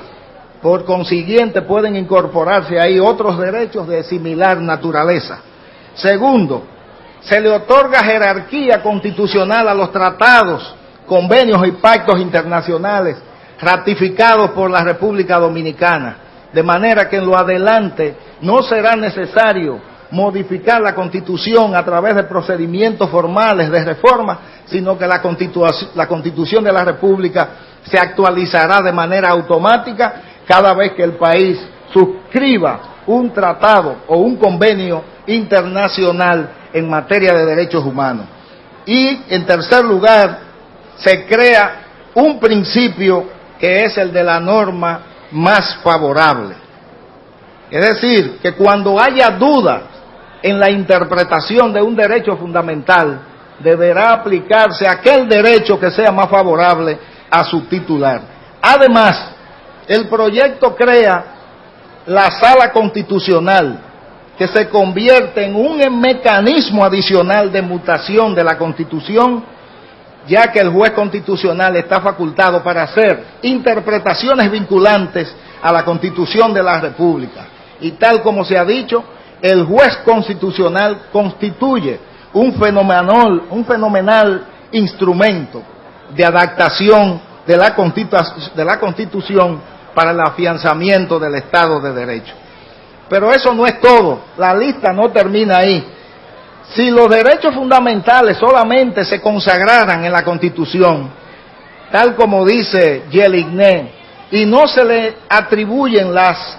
Por consiguiente, pueden incorporarse ahí otros derechos de similar naturaleza. Segundo, se le otorga jerarquía constitucional a los tratados, convenios y pactos internacionales ratificados por la República Dominicana, de manera que en lo adelante no será necesario modificar la Constitución a través de procedimientos formales de reforma, sino que la Constitución de la República se actualizará de manera automática cada vez que el país suscriba un tratado o un convenio internacional en materia de derechos humanos. Y, en tercer lugar, se crea un principio que es el de la norma más favorable. Es decir, que cuando haya duda en la interpretación de un derecho fundamental, deberá aplicarse aquel derecho que sea más favorable a su titular. Además, el proyecto crea la Sala Constitucional, que se convierte en un mecanismo adicional de mutación de la Constitución, ya que el juez constitucional está facultado para hacer interpretaciones vinculantes a la Constitución de la República. Y tal como se ha dicho, el juez constitucional constituye un fenomenal instrumento de adaptación de la Constitución para el afianzamiento del Estado de Derecho. Pero eso no es todo, la lista no termina ahí. Si los derechos fundamentales solamente se consagraran en la Constitución, tal como dice Yeligné, y no se le atribuyen las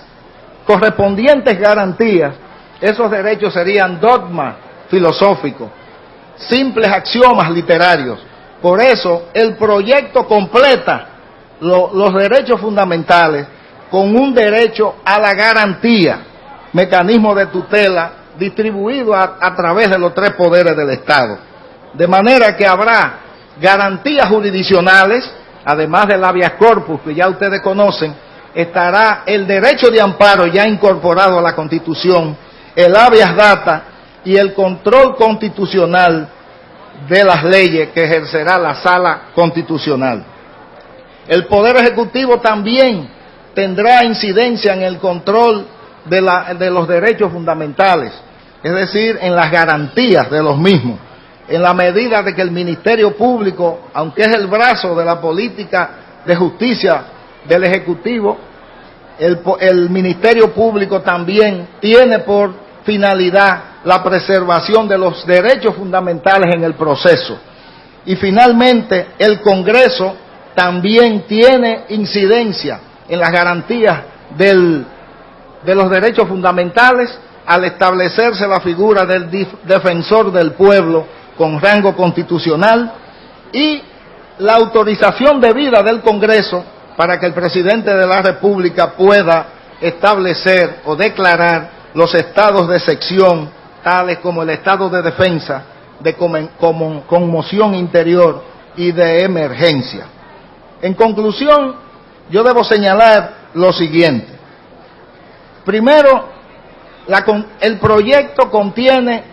correspondientes garantías, esos derechos serían dogmas filosóficos, simples axiomas literarios. Por eso, el proyecto completa los derechos fundamentales con un derecho a la garantía, mecanismo de tutela distribuido a través de los 3 poderes del Estado. De manera que habrá garantías jurisdiccionales, además del habeas corpus que ya ustedes conocen, estará el derecho de amparo ya incorporado a la Constitución, el habeas data y el control constitucional de las leyes que ejercerá la Sala Constitucional. El Poder Ejecutivo también tendrá incidencia en el control de los derechos fundamentales, es decir, en las garantías de los mismos, en la medida de que el Ministerio Público, aunque es el brazo de la política de justicia del Ejecutivo, el Ministerio Público también tiene por finalidad la preservación de los derechos fundamentales en el proceso. Y finalmente, el Congreso también tiene incidencia en las garantías de los derechos fundamentales al establecerse la figura del defensor del pueblo con rango constitucional y la autorización debida del Congreso para que el presidente de la República pueda establecer o declarar los estados de excepción, tales como el estado de defensa, de conmoción interior y de emergencia. En conclusión, yo debo señalar lo siguiente. Primero, el proyecto contiene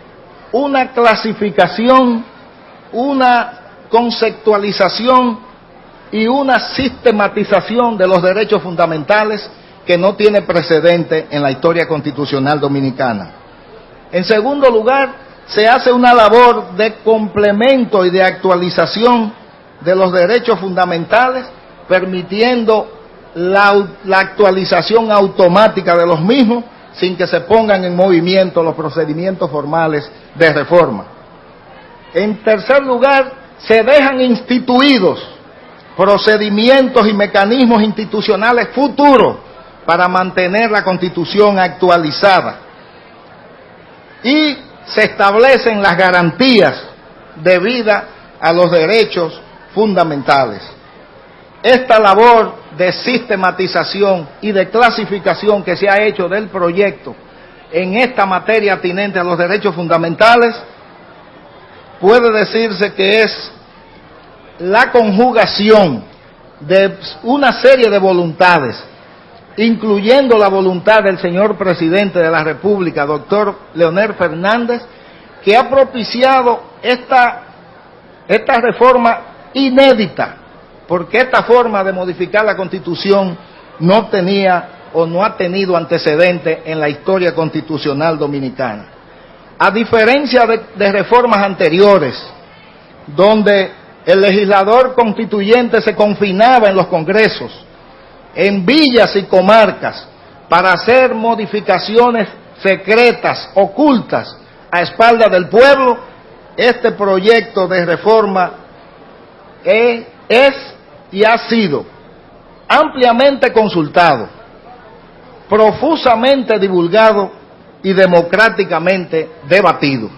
una clasificación, una conceptualización y una sistematización de los derechos fundamentales que no tiene precedente en la historia constitucional dominicana. En segundo lugar, se hace una labor de complemento y de actualización de los derechos fundamentales, permitiendo la actualización automática de los mismos sin que se pongan en movimiento los procedimientos formales de reforma. En tercer lugar, se dejan instituidos procedimientos y mecanismos institucionales futuros para mantener la Constitución actualizada y se establecen las garantías debidas a los derechos fundamentales. Esta labor de sistematización y de clasificación que se ha hecho del proyecto en esta materia atinente a los derechos fundamentales puede decirse que es la conjugación de una serie de voluntades, incluyendo la voluntad del señor presidente de la República, doctor Leonel Fernández, que ha propiciado esta reforma inédita, porque esta forma de modificar la Constitución no tenía o no ha tenido antecedente en la historia constitucional dominicana. A diferencia de reformas anteriores, donde el legislador constituyente se confinaba en los congresos, en villas y comarcas, para hacer modificaciones secretas, ocultas, a espaldas del pueblo, este proyecto de reforma es y ha sido ampliamente consultado, profusamente divulgado y democráticamente debatido.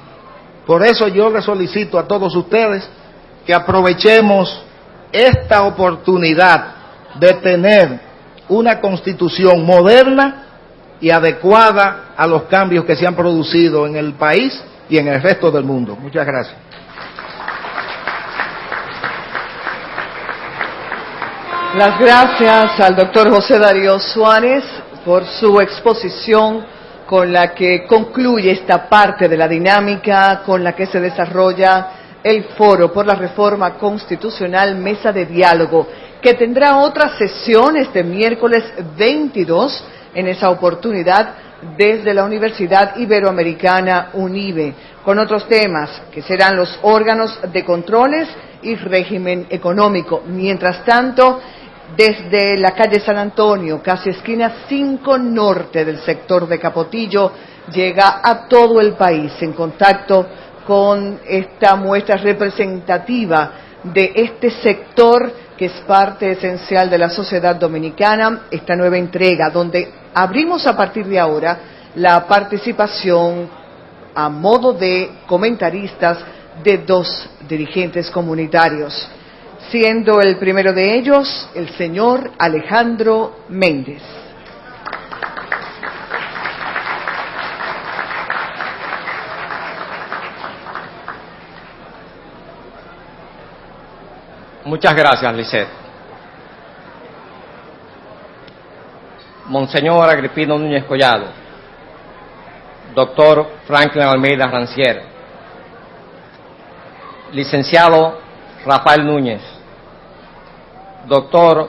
Por eso yo les solicito a todos ustedes que aprovechemos esta oportunidad de tener una constitución moderna y adecuada a los cambios que se han producido en el país y en el resto del mundo. Muchas gracias. Las gracias al doctor José Darío Suárez por su exposición con la que concluye esta parte de la dinámica con la que se desarrolla el Foro por la Reforma Constitucional Mesa de Diálogo, que tendrá otra sesión este miércoles 22, en esa oportunidad desde la Universidad Iberoamericana UNIBE, con otros temas que serán los órganos de controles y régimen económico. Mientras tanto, desde la calle San Antonio, casi esquina 5 Norte del sector de Capotillo, llega a todo el país en contacto con esta muestra representativa de este sector que es parte esencial de la sociedad dominicana, esta nueva entrega, donde abrimos a partir de ahora la participación a modo de comentaristas de 2 dirigentes comunitarios, siendo el primero de ellos el señor Alejandro Méndez. Muchas gracias, Lisset. Monseñor Agripino Núñez Collado, doctor Franklin Almeida Rancière, licenciado Rafael Núñez, doctor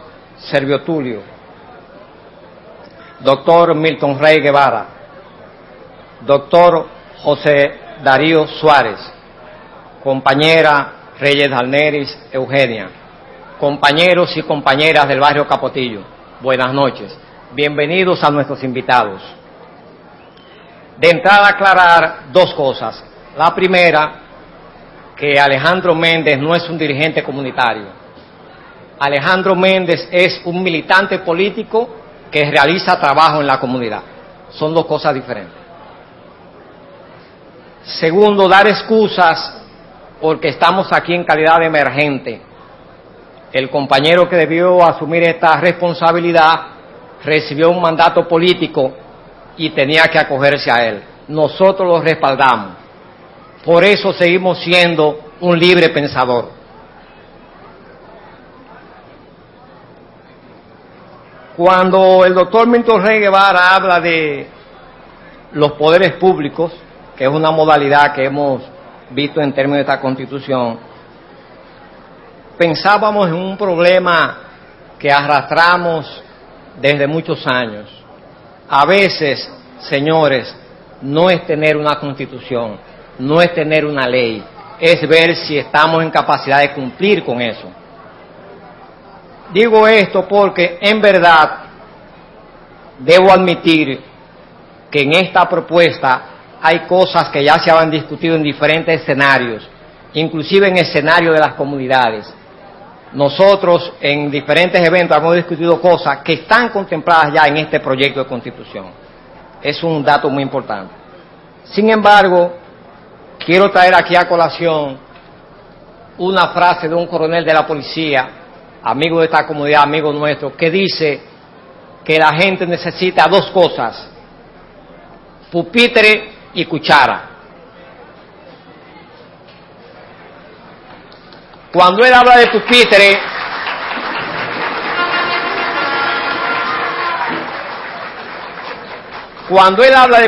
Servio Tulio, doctor Milton Rey Guevara, doctor José Darío Suárez, compañera Reyes Dalneris Eugenia, compañeros y compañeras del barrio Capotillo, buenas noches, bienvenidos a nuestros invitados. De entrada aclarar dos cosas. La primera, que Alejandro Méndez no es un dirigente comunitario. Alejandro Méndez es un militante político que realiza trabajo en la comunidad. Son dos cosas diferentes. Segundo, dar excusas porque estamos aquí en calidad de emergente. El compañero que debió asumir esta responsabilidad recibió un mandato político y tenía que acogerse a él. Nosotros lo respaldamos. Por eso seguimos siendo un libre pensador. Cuando el doctor Milton Rey Guevara habla de los poderes públicos, que es una modalidad que hemos visto en términos de esta Constitución, pensábamos en un problema que arrastramos desde muchos años. A veces, señores, no es tener una Constitución, no es tener una ley, es ver si estamos en capacidad de cumplir con eso. Digo esto porque, en verdad, debo admitir que en esta propuesta hay cosas que ya se habían discutido en diferentes escenarios, inclusive en escenarios de las comunidades. Nosotros en diferentes eventos hemos discutido cosas que están contempladas ya en este proyecto de Constitución. Es un dato muy importante. Sin embargo, quiero traer aquí a colación una frase de un coronel de la policía, amigo de esta comunidad, amigo nuestro, que dice que la gente necesita dos cosas: pupitre y cuchara. Cuando él habla de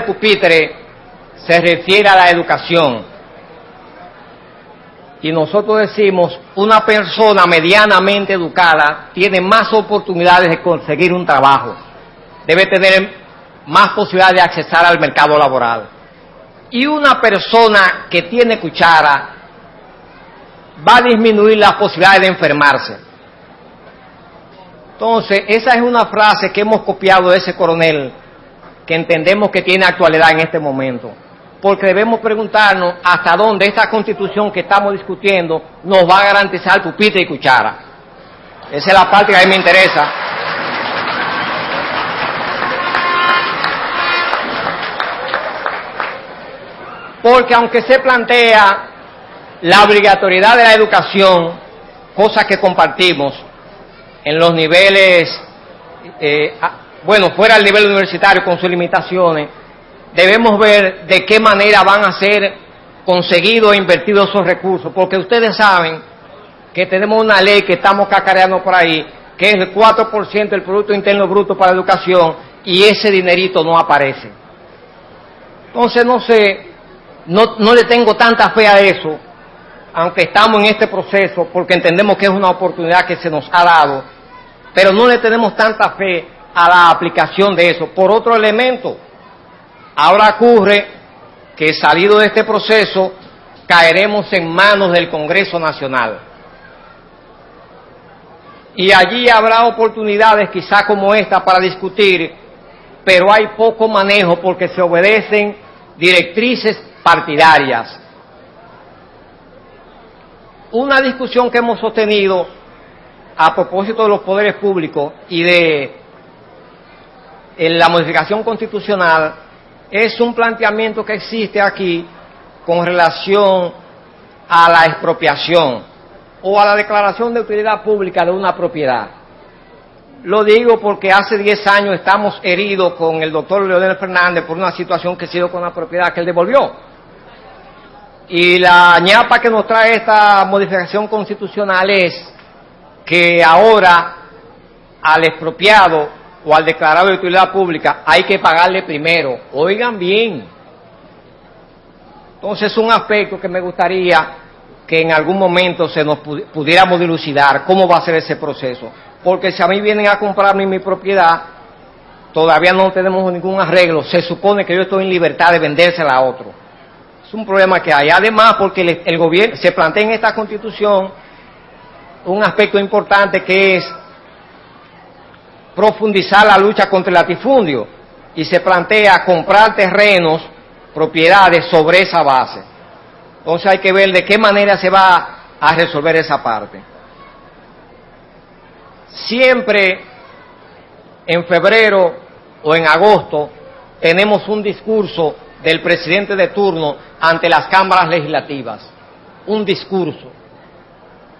pupitre, se refiere a la educación. Y nosotros decimos, una persona medianamente educada tiene más oportunidades de conseguir un trabajo, debe tener más posibilidades de acceder al mercado laboral. Y una persona que tiene cuchara va a disminuir las posibilidades de enfermarse. Entonces, esa es una frase que hemos copiado de ese coronel, que entendemos que tiene actualidad en este momento, porque debemos preguntarnos hasta dónde esta Constitución que estamos discutiendo nos va a garantizar pupitre y cuchara. Esa es la parte que a mí me interesa. Porque aunque se plantea la obligatoriedad de la educación, cosa que compartimos en los niveles, fuera del nivel universitario con sus limitaciones, debemos ver de qué manera van a ser conseguidos e invertidos esos recursos, porque ustedes saben que tenemos una ley que estamos cacareando por ahí, que es el 4% del Producto Interno Bruto para la educación, y ese dinerito no aparece. Entonces, no sé, no le tengo tanta fe a eso, aunque estamos en este proceso, porque entendemos que es una oportunidad que se nos ha dado, pero no le tenemos tanta fe a la aplicación de eso. Por otro elemento, ahora ocurre que salido de este proceso, caeremos en manos del Congreso Nacional. Y allí habrá oportunidades quizás como esta para discutir, pero hay poco manejo porque se obedecen directrices partidarias. Una discusión que hemos sostenido a propósito de los poderes públicos y de la modificación constitucional es un planteamiento que existe aquí con relación a la expropiación o a la declaración de utilidad pública de una propiedad. Lo digo porque hace 10 años estamos heridos con el doctor Leonel Fernández por una situación que se dio con la propiedad que él devolvió. Y la ñapa que nos trae esta modificación constitucional es que ahora al expropiado o al declarado de utilidad pública hay que pagarle primero. Oigan bien. Entonces es un aspecto que me gustaría que en algún momento se nos pudiéramos dilucidar cómo va a ser ese proceso. Porque si a mí vienen a comprarme mi propiedad, todavía no tenemos ningún arreglo, se supone que yo estoy en libertad de vendérsela a otro. Es un problema que hay. Además, porque el gobierno se plantea en esta Constitución un aspecto importante que es profundizar la lucha contra el latifundio, y se plantea comprar terrenos, propiedades sobre esa base. Entonces hay que ver de qué manera se va a resolver esa parte. Siempre en febrero o en agosto tenemos un discurso del presidente de turno ante las cámaras legislativas, un discurso.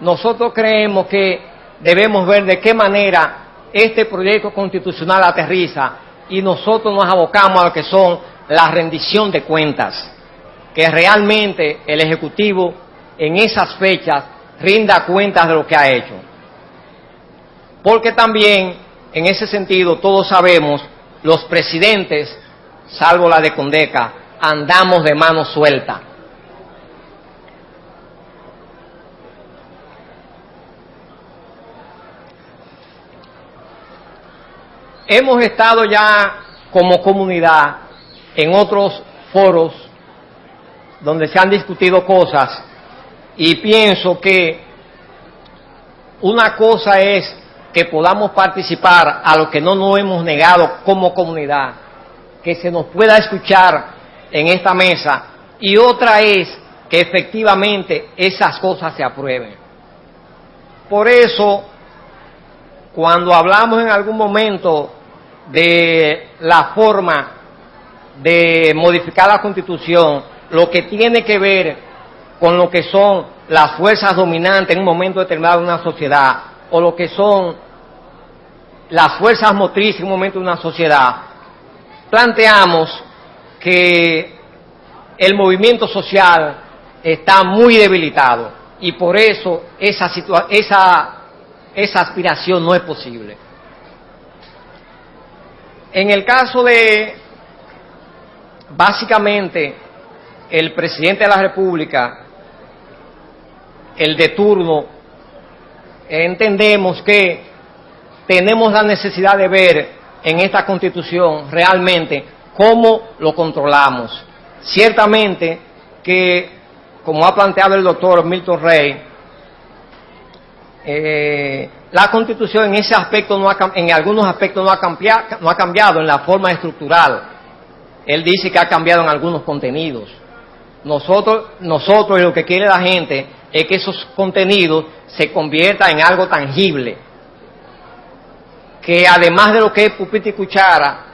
Nosotros creemos que debemos ver de qué manera este proyecto constitucional aterriza, y nosotros nos abocamos a lo que son la rendición de cuentas, que realmente el Ejecutivo en esas fechas rinda cuentas de lo que ha hecho. Porque también, en ese sentido, todos sabemos, los presidentes, salvo la de Condeca, andamos de mano suelta. Hemos estado ya como comunidad en otros foros donde se han discutido cosas, y pienso que una cosa es que podamos participar a lo que no nos hemos negado como comunidad, que se nos pueda escuchar en esta mesa, y otra es que efectivamente esas cosas se aprueben. Por eso, cuando hablamos en algún momento de la forma de modificar la Constitución, lo que tiene que ver con lo que son las fuerzas dominantes en un momento determinado de una sociedad, o lo que son las fuerzas motrices en un momento de una sociedad, planteamos que el movimiento social está muy debilitado, y por eso esa aspiración no es posible. En el caso de, básicamente, el presidente de la República, el de turno, entendemos que tenemos la necesidad de ver en esta Constitución realmente cómo lo controlamos. Ciertamente que, como ha planteado el doctor Milton Rey, la Constitución en ese aspecto en algunos aspectos no ha cambiado en la forma estructural. Él dice que ha cambiado en algunos contenidos. Nosotros y lo que quiere la gente es que esos contenidos se conviertan en algo tangible, que además de lo que es pupitre y cuchara,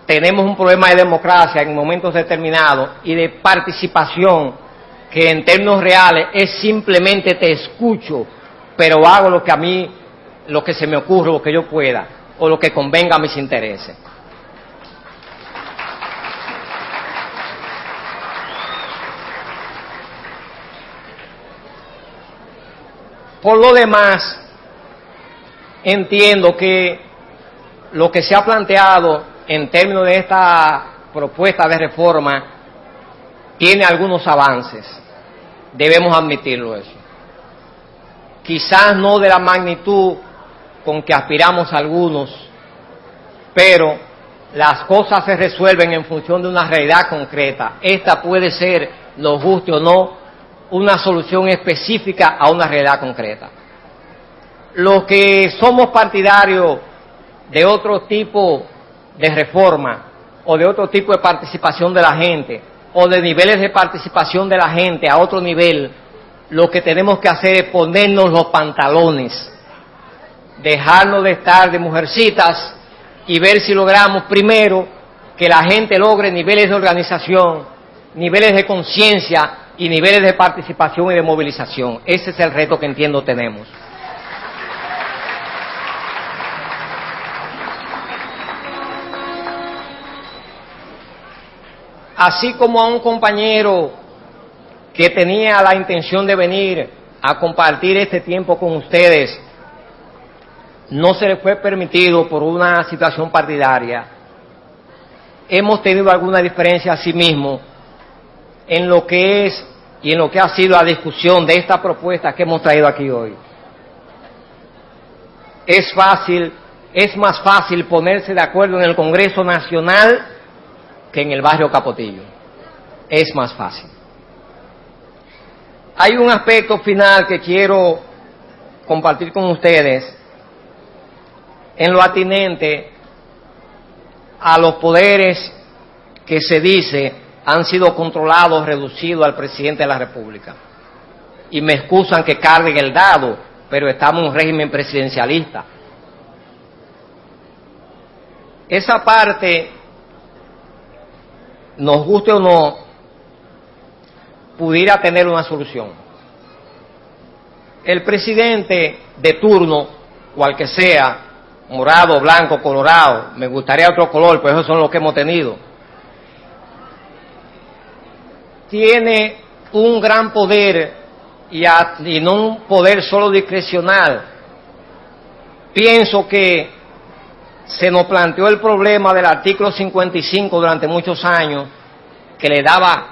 tenemos un problema de democracia en momentos determinados y de participación, que en términos reales es simplemente te escucho, pero hago lo que a mí, lo que se me ocurre, lo que yo pueda, o lo que convenga a mis intereses. Por lo demás, entiendo que lo que se ha planteado en términos de esta propuesta de reforma tiene algunos avances, debemos admitirlo eso. Quizás no de la magnitud con que aspiramos algunos, pero las cosas se resuelven en función de una realidad concreta. Esta puede ser, nos guste o no, una solución específica a una realidad concreta. Los que somos partidarios de otro tipo de reforma, o de otro tipo de participación de la gente, o de niveles de participación de la gente a otro nivel, lo que tenemos que hacer es ponernos los pantalones, dejarnos de estar de mujercitas y ver si logramos primero que la gente logre niveles de organización, niveles de conciencia y niveles de participación y de movilización. Ese es el reto que entiendo tenemos. Así como a un compañero que tenía la intención de venir a compartir este tiempo con ustedes, no se le fue permitido por una situación partidaria, hemos tenido alguna diferencia asimismo en lo que es y en lo que ha sido la discusión de esta propuesta que hemos traído aquí hoy. Es más fácil ponerse de acuerdo en el Congreso Nacional que en el barrio Capotillo. Es más fácil. Hay un aspecto final que quiero compartir con ustedes en lo atinente a los poderes que se dice han sido controlados, reducidos al presidente de la República. Y me excusan que carguen el dado, pero estamos en un régimen presidencialista. Esa parte, nos guste o no, pudiera tener una solución. El presidente de turno, cual que sea, morado, blanco, colorado, me gustaría otro color, pero esos son los que hemos tenido, tiene un gran poder y no un poder solo discrecional. Pienso que se nos planteó el problema del artículo 55 durante muchos años, que le daba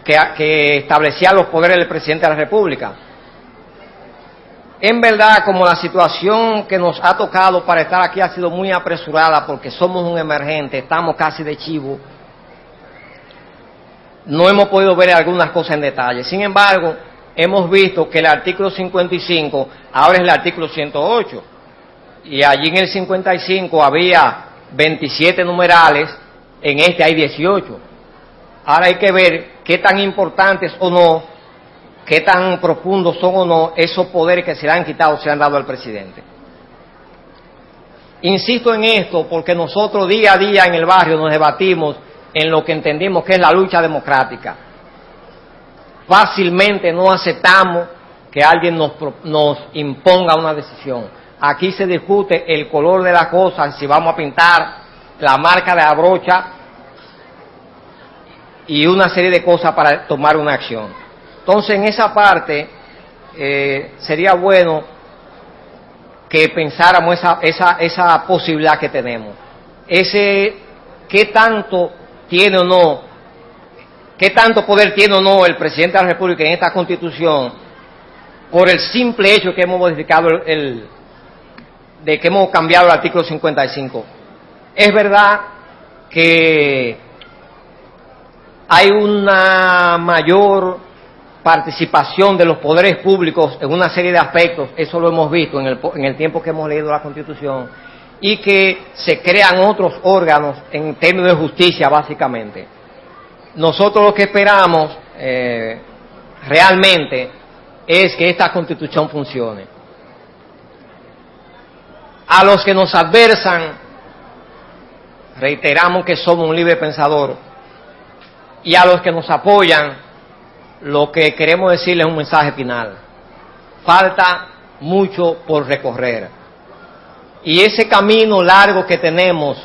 que establecía los poderes del presidente de la República. En verdad, como la situación que nos ha tocado para estar aquí ha sido muy apresurada, porque somos un emergente, estamos casi de chivo, no hemos podido ver algunas cosas en detalle. Sin embargo, hemos visto que el artículo 55 ahora es el artículo 108, y allí en el 55 había 27 numerales, en este hay 18. Ahora hay que ver qué tan importantes o no, qué tan profundos son o no esos poderes que se le han quitado o se le han dado al presidente. Insisto en esto porque nosotros día a día en el barrio nos debatimos en lo que entendimos que es la lucha democrática. Fácilmente no aceptamos que alguien nos imponga una decisión. Aquí se discute el color de la cosa, si vamos a pintar la marca de la brocha y una serie de cosas para tomar una acción. Entonces, en esa parte sería bueno que pensáramos esa posibilidad que tenemos. ¿Qué tanto tiene o no, qué tanto poder tiene o no el presidente de la República en esta Constitución por el simple hecho que hemos modificado de que hemos cambiado el artículo 55? Es verdad que hay una mayor participación de los poderes públicos en una serie de aspectos, eso lo hemos visto en el tiempo que hemos leído la Constitución, y que se crean otros órganos en términos de justicia, básicamente. Nosotros lo que esperamos realmente es que esta Constitución funcione. A los que nos adversan, reiteramos que somos un libre pensador, y a los que nos apoyan, lo que queremos decirles es un mensaje final. Falta mucho por recorrer. Y ese camino largo que tenemos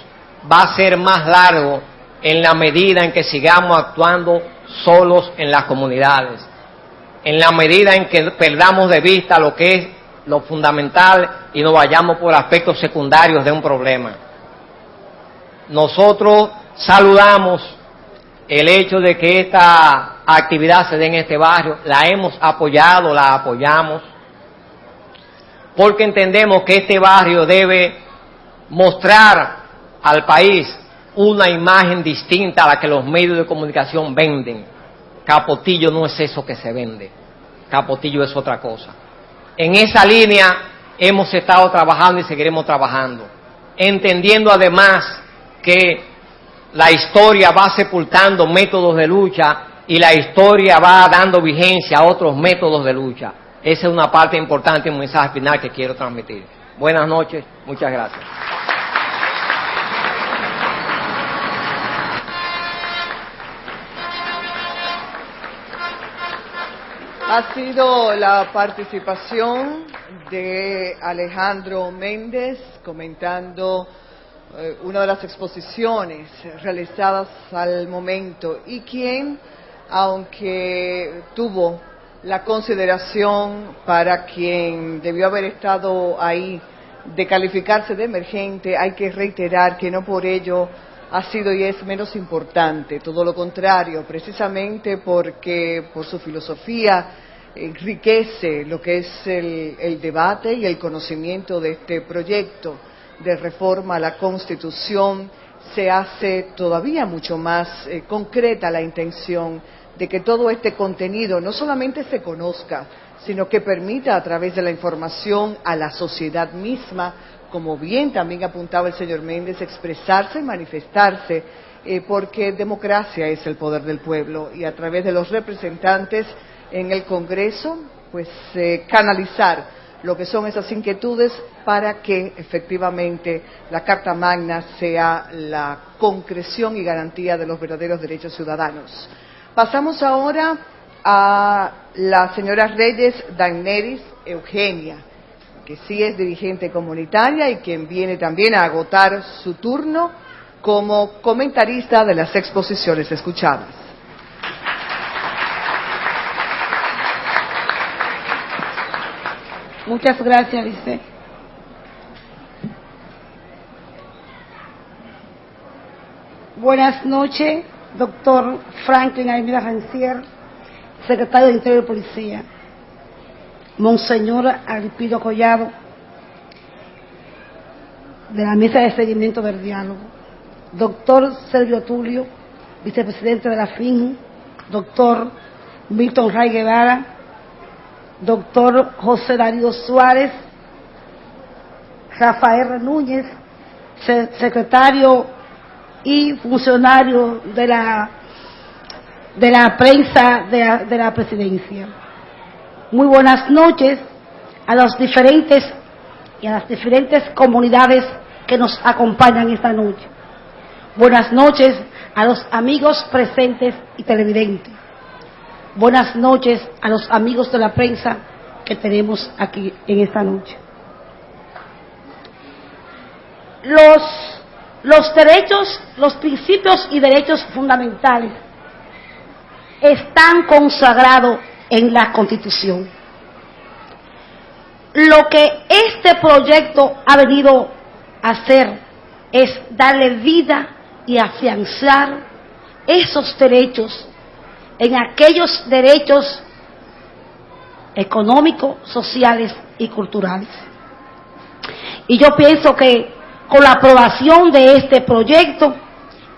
va a ser más largo en la medida en que sigamos actuando solos en las comunidades, en la medida en que perdamos de vista lo que es lo fundamental y nos vayamos por aspectos secundarios de un problema. Nosotros saludamos el hecho de que esta actividad se dé en este barrio, la hemos apoyado, la apoyamos, porque entendemos que este barrio debe mostrar al país una imagen distinta a la que los medios de comunicación venden. Capotillo no es eso que se vende, Capotillo es otra cosa. En esa línea hemos estado trabajando y seguiremos trabajando, entendiendo además que la historia va sepultando métodos de lucha y la historia va dando vigencia a otros métodos de lucha. Esa es una parte importante y un mensaje final que quiero transmitir. Buenas noches, muchas gracias. Ha sido la participación de Alejandro Méndez comentando una de las exposiciones realizadas al momento y quien, aunque tuvo la consideración para quien debió haber estado ahí de calificarse de emergente, hay que reiterar que no por ello ha sido y es menos importante, todo lo contrario, precisamente porque por su filosofía enriquece lo que es el debate y el conocimiento de este proyecto de reforma a la Constitución. Se hace todavía mucho más concreta la intención de que todo este contenido no solamente se conozca, sino que permita a través de la información a la sociedad misma, como bien también apuntaba el señor Méndez, expresarse y manifestarse, porque democracia es el poder del pueblo y a través de los representantes en el Congreso, pues canalizar lo que son esas inquietudes para que efectivamente la Carta Magna sea la concreción y garantía de los verdaderos derechos ciudadanos. Pasamos ahora a la señora Reyes Dagneris Eugenia, que sí es dirigente comunitaria y quien viene también a agotar su turno como comentarista de las exposiciones escuchadas. Muchas gracias, Lice. Buenas noches, doctor Franklin Almeida Rancier, secretario de Interior y Policía. Monseñor Agripino Collado, de la Mesa de Seguimiento del Diálogo. Doctor Sergio Tulio, vicepresidente de la FIN. Doctor Milton Ray Guevara. Doctor José Darío Suárez, Rafael Núñez, secretario y funcionario de la prensa de la presidencia. Muy buenas noches a las diferentes comunidades que nos acompañan esta noche. Buenas noches a los amigos presentes y televidentes. Buenas noches a los amigos de la prensa que tenemos aquí en esta noche. Los derechos, los principios y derechos fundamentales están consagrados en la Constitución. Lo que este proyecto ha venido a hacer es darle vida y afianzar esos derechos en aquellos derechos económicos, sociales y culturales. Y yo pienso que con la aprobación de este proyecto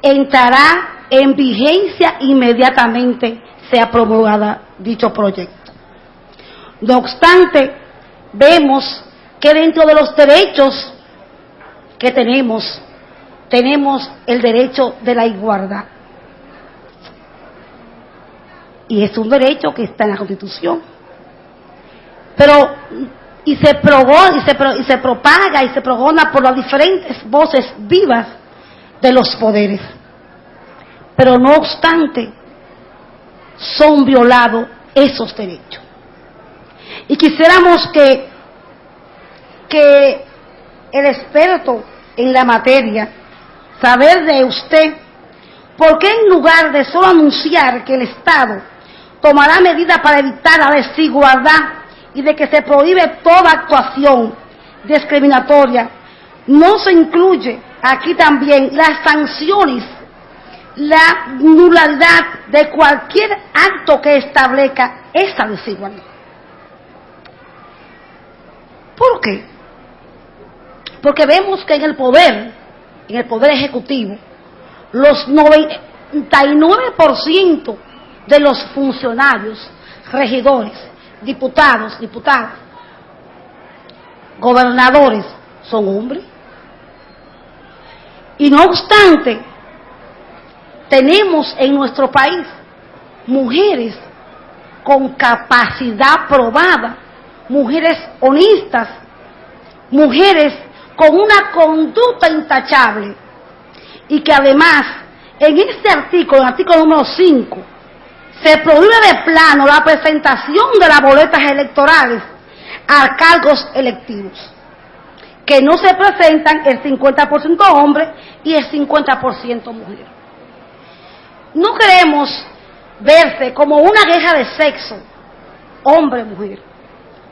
entrará en vigencia inmediatamente sea promulgada dicho proyecto. No obstante, vemos que dentro de los derechos que tenemos el derecho de la igualdad. Y es un derecho que está en la Constitución. Pero, se propaga y se pregona por las diferentes voces vivas de los poderes. Pero no obstante, son violados esos derechos. Y quisiéramos que el experto en la materia, saber de usted, ¿por qué en lugar de solo anunciar que el Estado tomará medidas para evitar la desigualdad y de que se prohíbe toda actuación discriminatoria, no se incluye aquí también las sanciones, la nulidad de cualquier acto que establezca esa desigualdad? ¿Por qué? Porque vemos que en el poder ejecutivo, los 99% de los funcionarios, regidores, diputadas, gobernadores, son hombres. Y no obstante, tenemos en nuestro país mujeres con capacidad probada, mujeres honestas, mujeres con una conducta intachable, y que además en este artículo, el artículo número 5, se prohíbe de plano la presentación de las boletas electorales a cargos electivos, que no se presentan el 50% hombres y el 50% mujeres. No queremos verse como una guerra de sexo, hombre-mujer.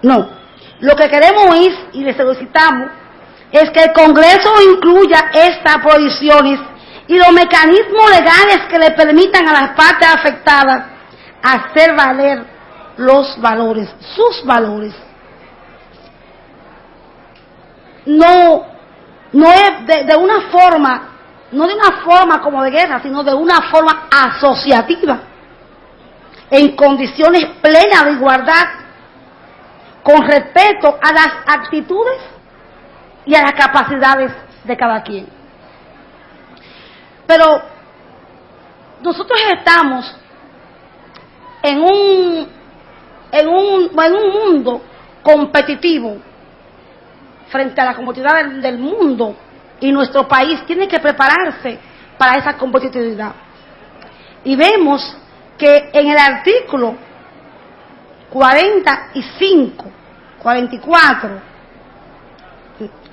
No, lo que queremos es, y le solicitamos, es que el Congreso incluya estas prohibiciones y los mecanismos legales que le permitan a las partes afectadas hacer valer los valores, sus valores. No es de una forma, no de una forma como de guerra, sino de una forma asociativa, en condiciones plenas de igualdad, con respeto a las actitudes y a las capacidades de cada quien. Pero nosotros estamos en un mundo competitivo frente a la competitividad del mundo, y nuestro país tiene que prepararse para esa competitividad. Y vemos que en el artículo 45, 44,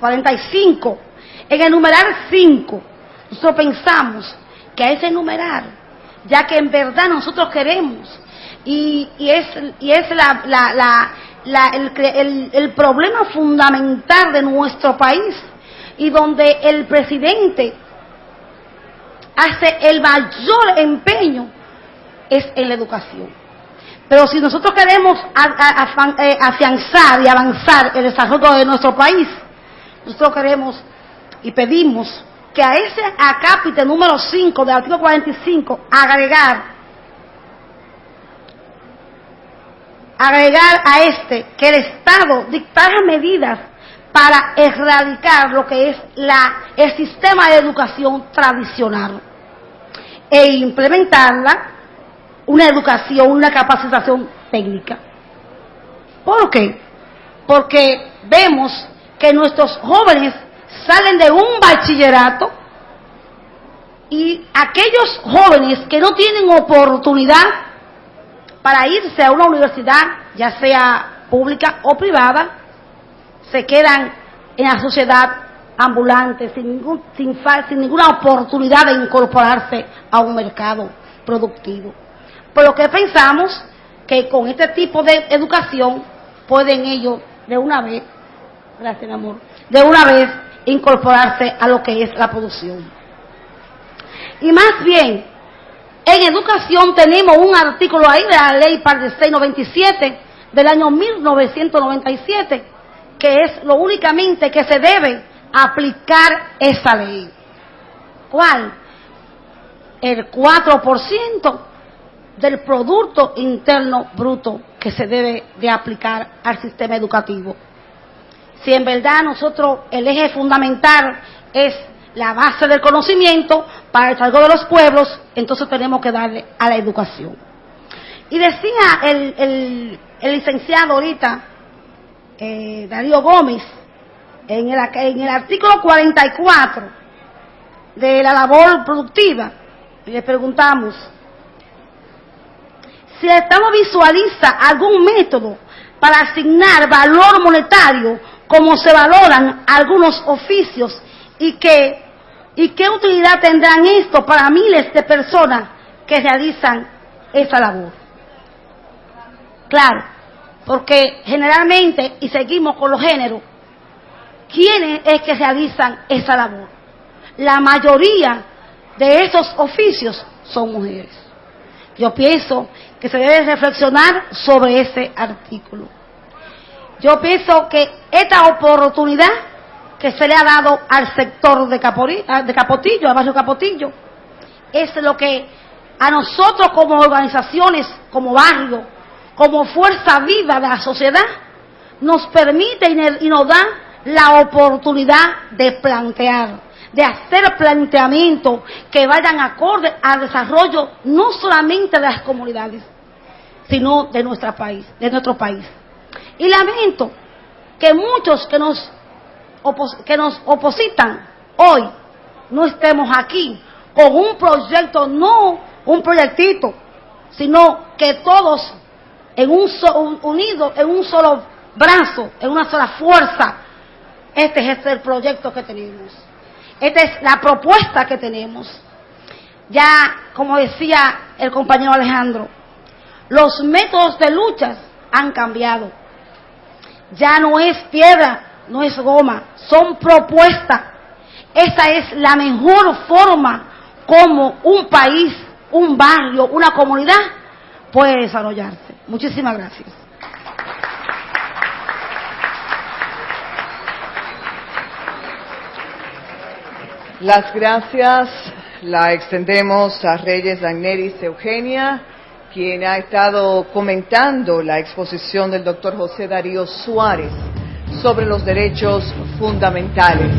45, en el numeral 5, nosotros pensamos que a ese numeral, ya que en verdad nosotros queremos, y es el problema fundamental de nuestro país, y donde el presidente hace el mayor empeño, es en la educación. Pero si nosotros queremos afianzar y avanzar el desarrollo de nuestro país, nosotros queremos y pedimos que a ese acápite número 5 del artículo 45 agregar a que el Estado dictara medidas para erradicar lo que es el sistema de educación tradicional e implementarla una educación, una capacitación técnica. ¿Por qué? Porque vemos que nuestros jóvenes salen de un bachillerato, y aquellos jóvenes que no tienen oportunidad para irse a una universidad, ya sea pública o privada, se quedan en la sociedad ambulante, sin ninguna oportunidad de incorporarse a un mercado productivo. Por lo que pensamos que con este tipo de educación pueden ellos de una vez, gracias mi amor, de una vez incorporarse a lo que es la producción. Y más bien, en educación tenemos un artículo ahí de la ley par de 697 del año 1997, que es lo únicamente que se debe aplicar esa ley. ¿Cuál? El 4% del Producto Interno Bruto que se debe de aplicar al sistema educativo. Si en verdad nosotros el eje fundamental es la base del conocimiento para el desarrollo de los pueblos, entonces tenemos que darle a la educación. Y decía el licenciado ahorita, Darío Gómez, en el artículo 44 de la labor productiva, le preguntamos si el Estado visualiza algún método para asignar valor monetario como se valoran algunos oficios, y qué utilidad tendrán esto para miles de personas que realizan esa labor. Claro, porque generalmente, y seguimos con los géneros, ¿quiénes es que realizan esa labor? La mayoría de esos oficios son mujeres. Yo pienso que se debe reflexionar sobre ese artículo. Yo pienso que esta oportunidad que se le ha dado al sector de Capotillo, al barrio Capotillo, es lo que a nosotros como organizaciones, como barrio, como fuerza viva de la sociedad, nos permite y nos da la oportunidad de plantear, de hacer planteamientos que vayan acorde al desarrollo no solamente de las comunidades, sino de nuestro país. Y lamento que muchos que nos opositan hoy no estemos aquí con un proyecto, no un proyectito, sino que todos unidos en un solo brazo, en una sola fuerza. Este es el proyecto que tenemos. Esta es la propuesta que tenemos. Ya, como decía el compañero Alejandro, los métodos de lucha han cambiado. Ya no es piedra, no es goma, son propuestas. Esa es la mejor forma cómo un país, un barrio, una comunidad puede desarrollarse. Muchísimas gracias. Las gracias la extendemos a Reyes Dagneris Eugenia, quien ha estado comentando la exposición del doctor José Darío Suárez sobre los derechos fundamentales.